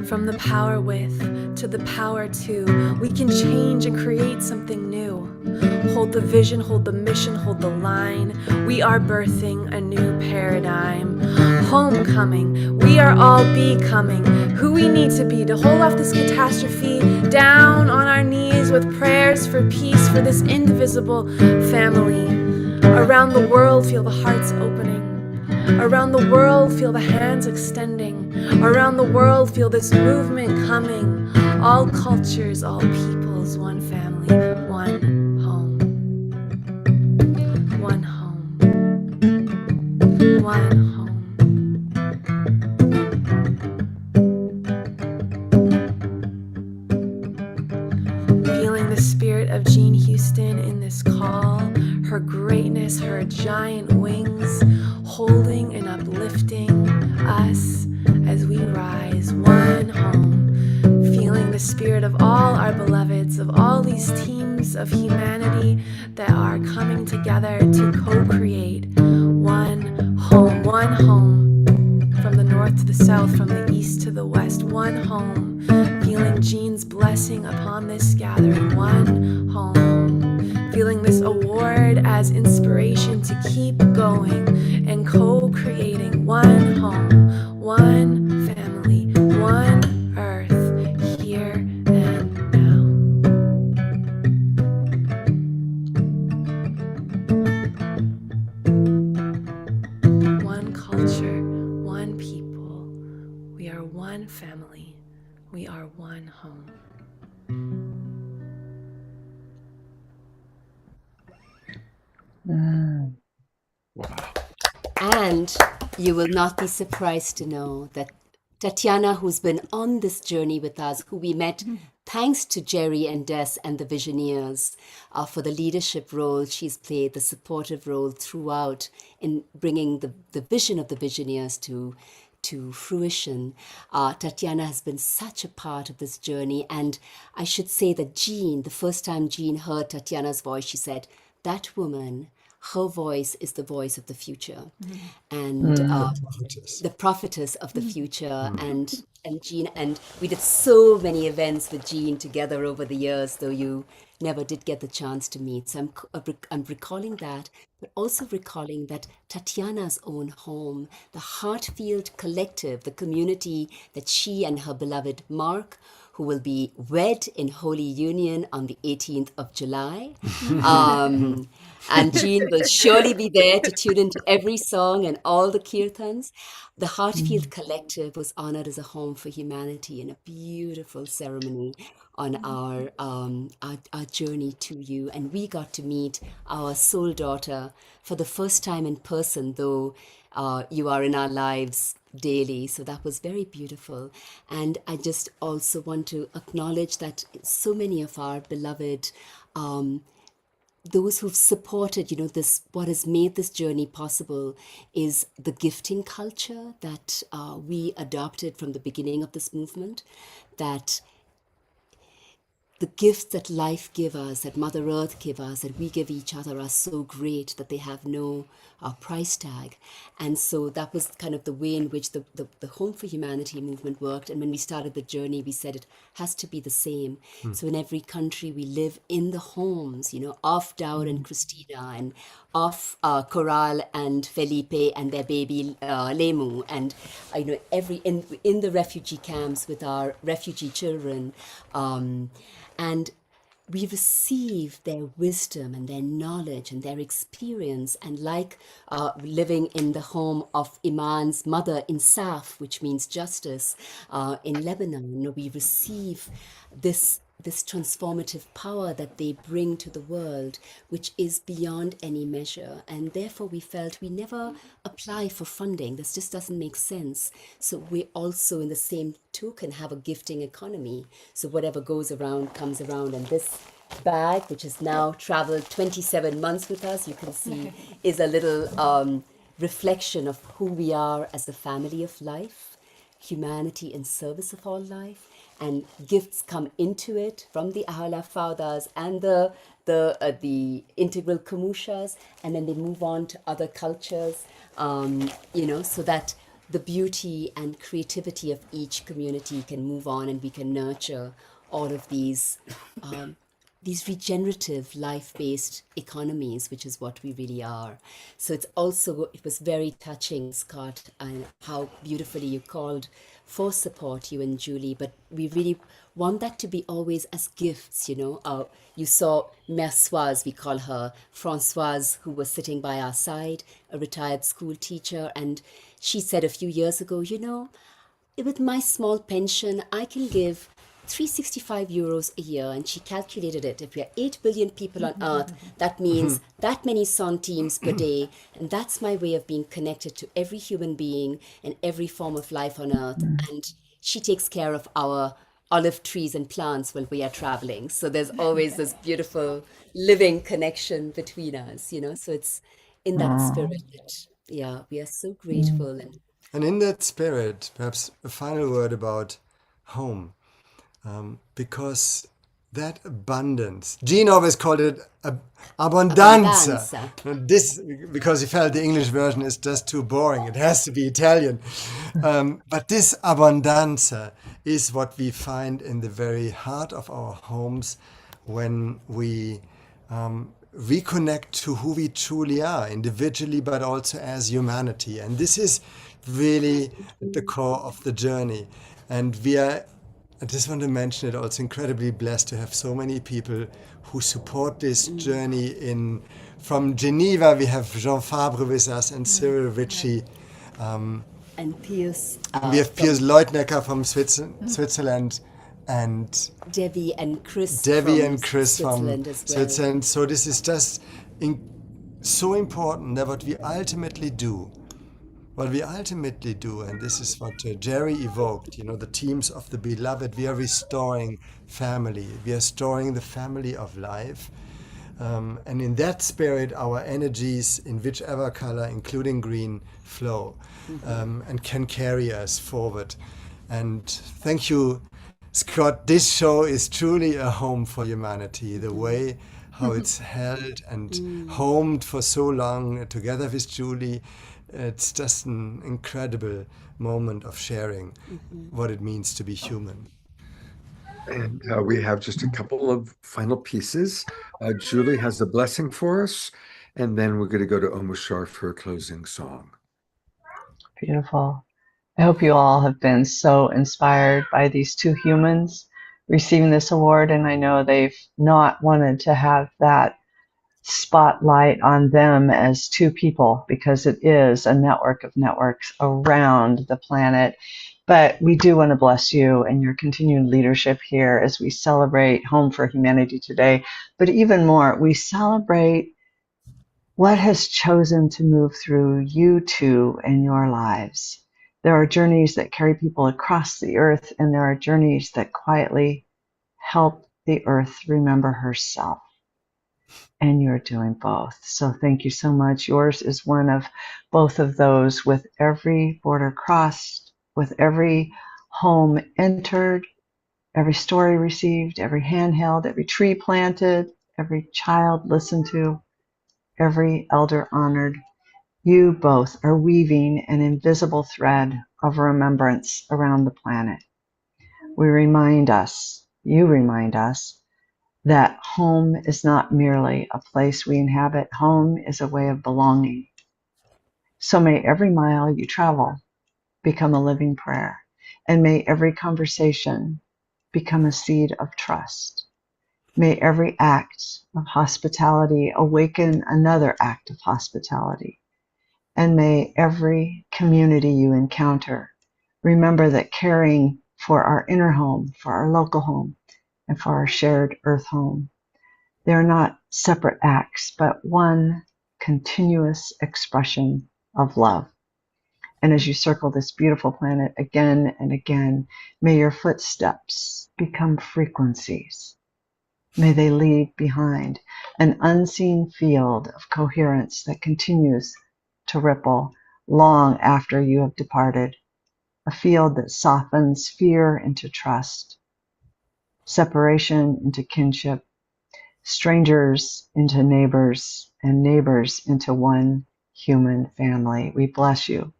From the power with to the power to, we can change and create something new. Hold the vision, hold the mission, hold the line. We are birthing a new paradigm. Homecoming, we are all becoming who we need to be to hold off this catastrophe. Down on our knees with prayers for peace for this indivisible family. Around the world, feel the hearts opening. Around the world, feel the hands extending. Around the world, feel this movement coming. All cultures, all peoples, one family, one home. One home. One home. Feeling the spirit of Jean Houston in this call, her greatness, her giant wings, holding and uplifting us as we rise, one home. Feeling the spirit of all our beloveds, of all these teams of humanity that are coming together to co-create one home, one home. From the north to the south, from the east to the west, one home. Feeling Jean's blessing upon this gathering, one home. Feeling this award as inspiration to keep going and co-creating one home, one family, one earth, here and now. One culture, one people. We are one family. We are one home. And you will not be surprised to know that Tatiana, who's been on this journey with us, who we met thanks to Jerry and Des and the Visioneers for the leadership role she's played, the supportive role throughout in bringing the vision of the Visioneers to fruition. Tatiana has been such a part of this journey. And I should say that Jean, the first time Jean heard Tatiana's voice, she said, that woman, her voice is the voice of the future. And the prophetess of the future. And Jean, and we did so many events with Jean together over the years, though you never did get the chance to meet. So I'm recalling that, but also recalling that Tatiana's own home, the Heartfield Collective, the community that she and her beloved Mark, who will be wed in Holy Union on the 18th of July. And Jean will surely be there to tune into every song and all the kirtans. The Heartfield Collective was honored as a home for humanity in a beautiful ceremony on our journey to you. And we got to meet our soul daughter for the first time in person, though you are in our lives daily. So that was very beautiful. And I just also want to acknowledge that so many of our beloved those who've supported, this, what has made this journey possible is the gifting culture that we adopted from the beginning of this movement, that the gifts that life give us, that Mother Earth give us, that we give each other are so great that they have no price tag. And so that was kind of the way in which the Home for Humanity movement worked. And when we started the journey, we said it has to be the same. So in every country, we live in the homes, of Daud and Christina, and of Coral and Felipe and their baby Lemu, and every in the refugee camps with our refugee children. And we receive their wisdom and their knowledge and their experience. And like living in the home of Iman's mother in Saf, which means justice, in Lebanon, we receive this transformative power that they bring to the world, which is beyond any measure. And therefore we felt we never apply for funding. This just doesn't make sense. So we also, in the same token, have a gifting economy. So whatever goes around comes around. And this bag, which has now traveled 27 months with us, you can see is a little reflection of who we are as a family of life, humanity in service of all life. and gifts come into it from the Ahala Faudas and the integral Kamushas, and then they move on to other cultures, so that the beauty and creativity of each community can move on, and we can nurture all of these regenerative life-based economies, which is what we really are. So it was very touching, Scott, and how beautifully you called for support, you and Julie, but we really want that to be always as gifts, you saw Mersoise, we call her, Françoise, who was sitting by our side, a retired school teacher, and she said a few years ago, with my small pension, I can give 365 euros a year. And she calculated it. If we are 8 billion people on Earth, that means that many centimes per day. And that's my way of being connected to every human being and every form of life on Earth. And she takes care of our olive trees and plants while we are traveling. So there's always this beautiful living connection between us, So it's in that spirit that, we are so grateful. And in that spirit, perhaps a final word about home, because that abundance, Jean always called it abundanza. This, because he felt the English version is just too boring. It has to be Italian. But this abundanza is what we find in the very heart of our homes when we reconnect to who we truly are, individually, but also as humanity. And this is really the core of the journey. And I just want to mention it, also incredibly blessed to have so many people who support this journey. From Geneva, we have Jean Fabre with us and Cyril Ritchie. And Piers. We have Piers Leutnecker from Switzerland. And Debbie and Chris from as well. Switzerland. So this is just so important that what we ultimately do, and this is what Jerry evoked, the teams of the beloved, we are restoring family. We are restoring the family of life. And in that spirit, our energies in whichever color, including green, flow and can carry us forward. And thank you, Scott. This show is truly a home for humanity. The way how it's held and homed for so long together with Julie, it's just an incredible moment of sharing what it means to be human. And we have just a couple of final pieces. Julie has a blessing for us, and then we're going to go to Omushar for a closing song. Beautiful. I hope you all have been so inspired by these two humans receiving this award, and I know they've not wanted to have that spotlight on them as two people because it is a network of networks around the planet. But we do want to bless you and your continued leadership here as we celebrate Home for Humanity today. But even more, we celebrate what has chosen to move through you two in your lives. There are journeys that carry people across the earth, and there are journeys that quietly help the earth remember herself. And you're doing both. So thank you so much. Yours is one of both of those, with every border crossed, with every home entered, every story received, every hand held, every tree planted, every child listened to, every elder honored. You both are weaving an invisible thread of remembrance around the planet. You remind us, that home is not merely a place we inhabit. Home is a way of belonging. So may every mile you travel become a living prayer, and may every conversation become a seed of trust. May every act of hospitality awaken another act of hospitality. And may every community you encounter remember that caring for our inner home, for our local home, and for our shared earth home, they're not separate acts, but one continuous expression of love. And as you circle this beautiful planet again and again, may your footsteps become frequencies. May they leave behind an unseen field of coherence that continues to ripple long after you have departed, a field that softens fear into trust, separation into kinship, strangers into neighbors, and neighbors into one human family. We bless you,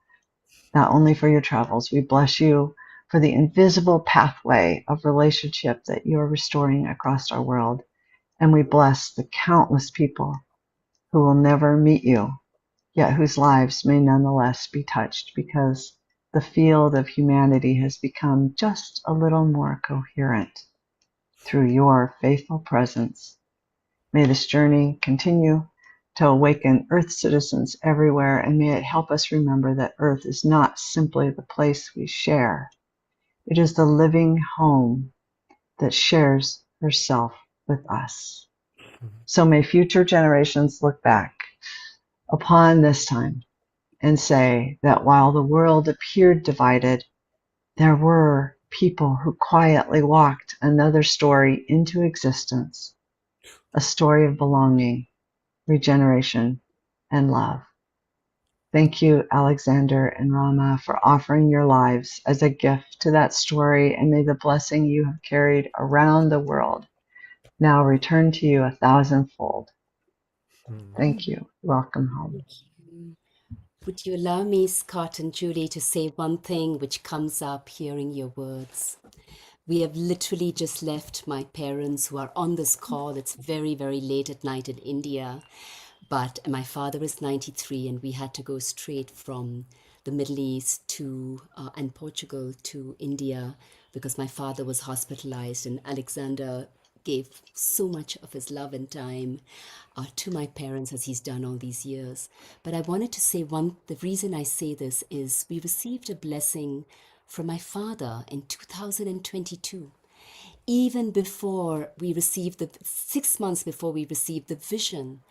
not only for your travels, we bless you for the invisible pathway of relationship that you are restoring across our world. And we bless the countless people who will never meet you, yet whose lives may nonetheless be touched because the field of humanity has become just a little more coherent through your faithful presence. May this journey continue to awaken Earth citizens everywhere, and may it help us remember that Earth is not simply the place we share. It is the living home that shares herself with us. So may future generations look back upon this time and say that while the world appeared divided, there were people who quietly walked another story into existence, a story of belonging, regeneration, and love. Thank you, Alexander and Rama, for offering your lives as a gift to that story, and may the blessing you have carried around the world now return to you 1,000-fold. Thank you. Welcome home. Thank you. Would you allow me, Scott and Julie, to say one thing which comes up hearing your words? We have literally just left my parents who are on this call. It's very, very late at night in India. But my father is 93, and we had to go straight from the Middle East to and Portugal to India because my father was hospitalized, and Alexander gave so much of his love and time to my parents as he's done all these years. But I wanted to say the reason I say this is we received a blessing from my father in 2022, even before we received 6 months before we received the vision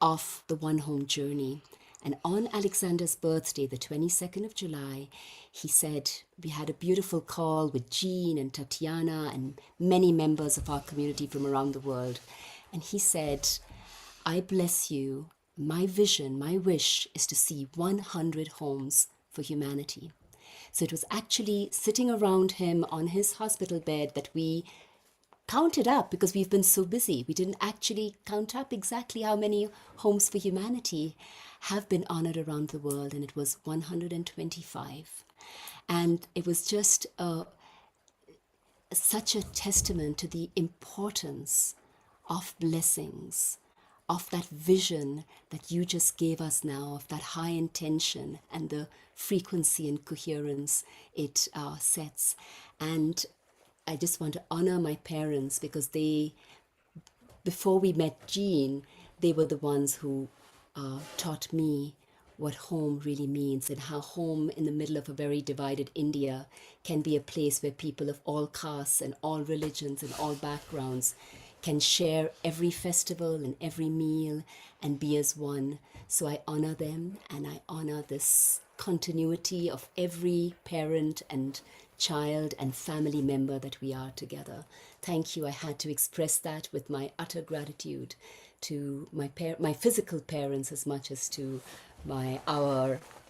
of the One Home journey. And on Alexander's birthday, the 22nd of July, he said, we had a beautiful call with Jean and Tatiana and many members of our community from around the world. And he said, I bless you. My vision, my wish is to see 100 homes for humanity. So it was actually sitting around him on his hospital bed that we counted up, because we've been so busy. We didn't actually count up exactly how many homes for humanity have been honored around the world, and it was 125. And it was just such a testament to the importance of blessings, of that vision that you just gave us now, of that high intention and the frequency and coherence it sets. And I just want to honor my parents because before we met Jean, they were the ones who taught me what home really means, and how home in the middle of a very divided India can be a place where people of all castes and all religions and all backgrounds can share every festival and every meal and be as one. So I honor them, and I honor this continuity of every parent and child and family member that we are together. Thank you. I had to express that with my utter gratitude to my physical parents as much as to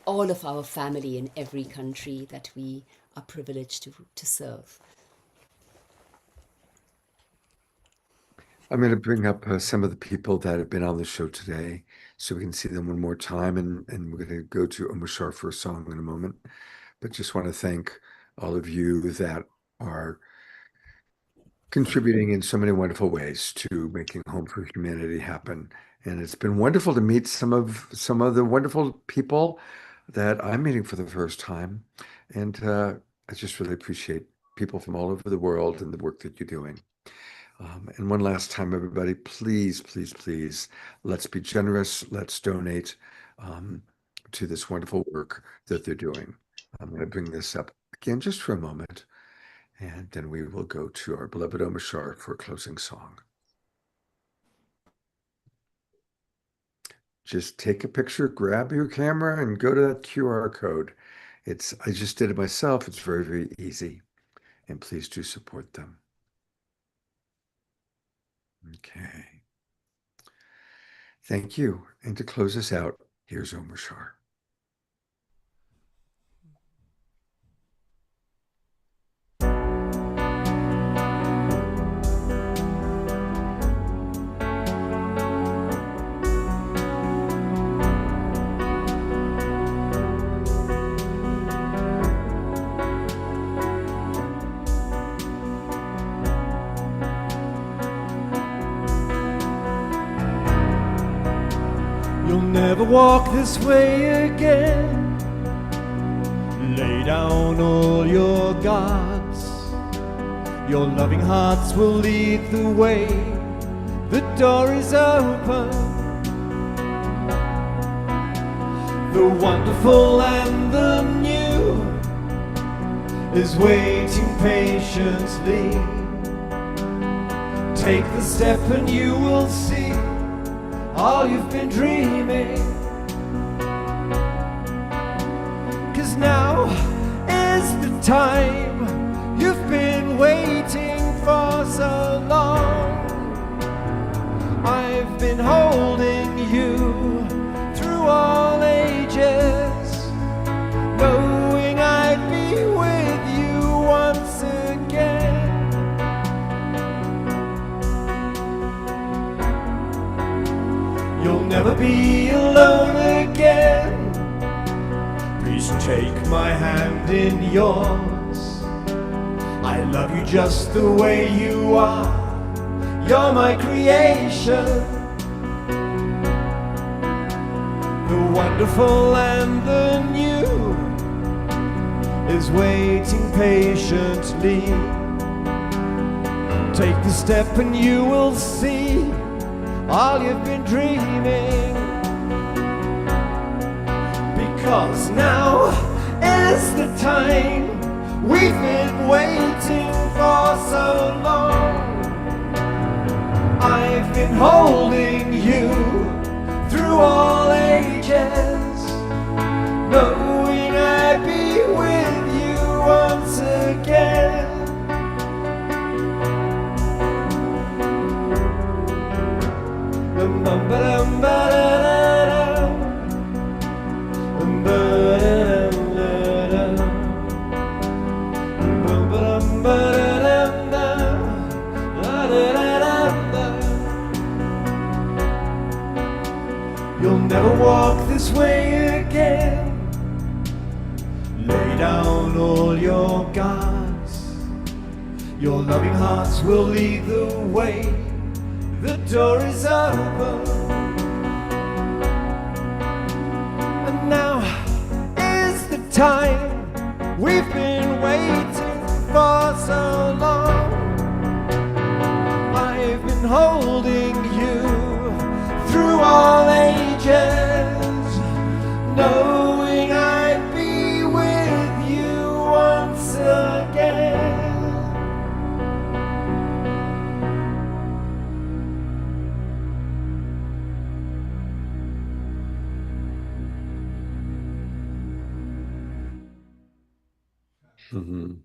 all of our family in every country that we are privileged to serve. I'm going to bring up some of the people that have been on the show today so we can see them one more time. And we're going to go to Omashar for a song in a moment. But just want to thank all of you that are contributing in so many wonderful ways to making Home for Humanity happen. And it's been wonderful to meet some of the wonderful people that I'm meeting for the first time. And I just really appreciate people from all over the world and the work that you're doing. And one last time, everybody, please, please, please, let's be generous. Let's donate to this wonderful work that they're doing. I'm going to bring this up again just for a moment, and then we will go to our beloved Omashar for a closing song. Just take a picture, grab your camera, and go to that QR code. I just did it myself. It's very, very easy. And please do support them. Okay. Thank you. And to close us out, here's Omashar. never walk this way again. Lay down all your gods. Your loving hearts will lead the way. The door is open. The wonderful and the new is waiting patiently. Take the step and you will see all you've been dreaming. 'Cause now is the time you've been waiting for so long. I've been holding you through all ages, knowing I'd be with you once again. You'll never be alone again. Please take my hand in yours. I love you just the way you are. You're my creation. The wonderful and the new is waiting patiently. Take the step and you will see all you've been dreaming. Because now is the time we've been waiting for so long. I've been holding you through all ages, knowing I'd be with you once again. You'll never walk this way again. Lay down all your gods. Your loving hearts will lead the way. The door is open. And now is the time we've been waiting for so long. I've been holding you through all ages, knowing I'd be with you once again. Mhm.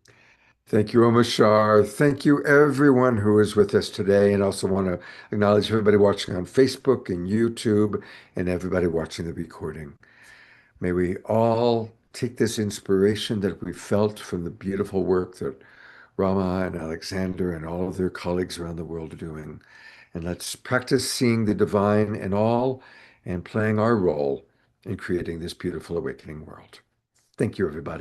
Thank you, Omashar. Thank you, everyone who is with us today. And also want to acknowledge everybody watching on Facebook and YouTube and everybody watching the recording. May we all take this inspiration that we felt from the beautiful work that Rama and Alexander and all of their colleagues around the world are doing. And let's practice seeing the divine in all and playing our role in creating this beautiful awakening world. Thank you, everybody.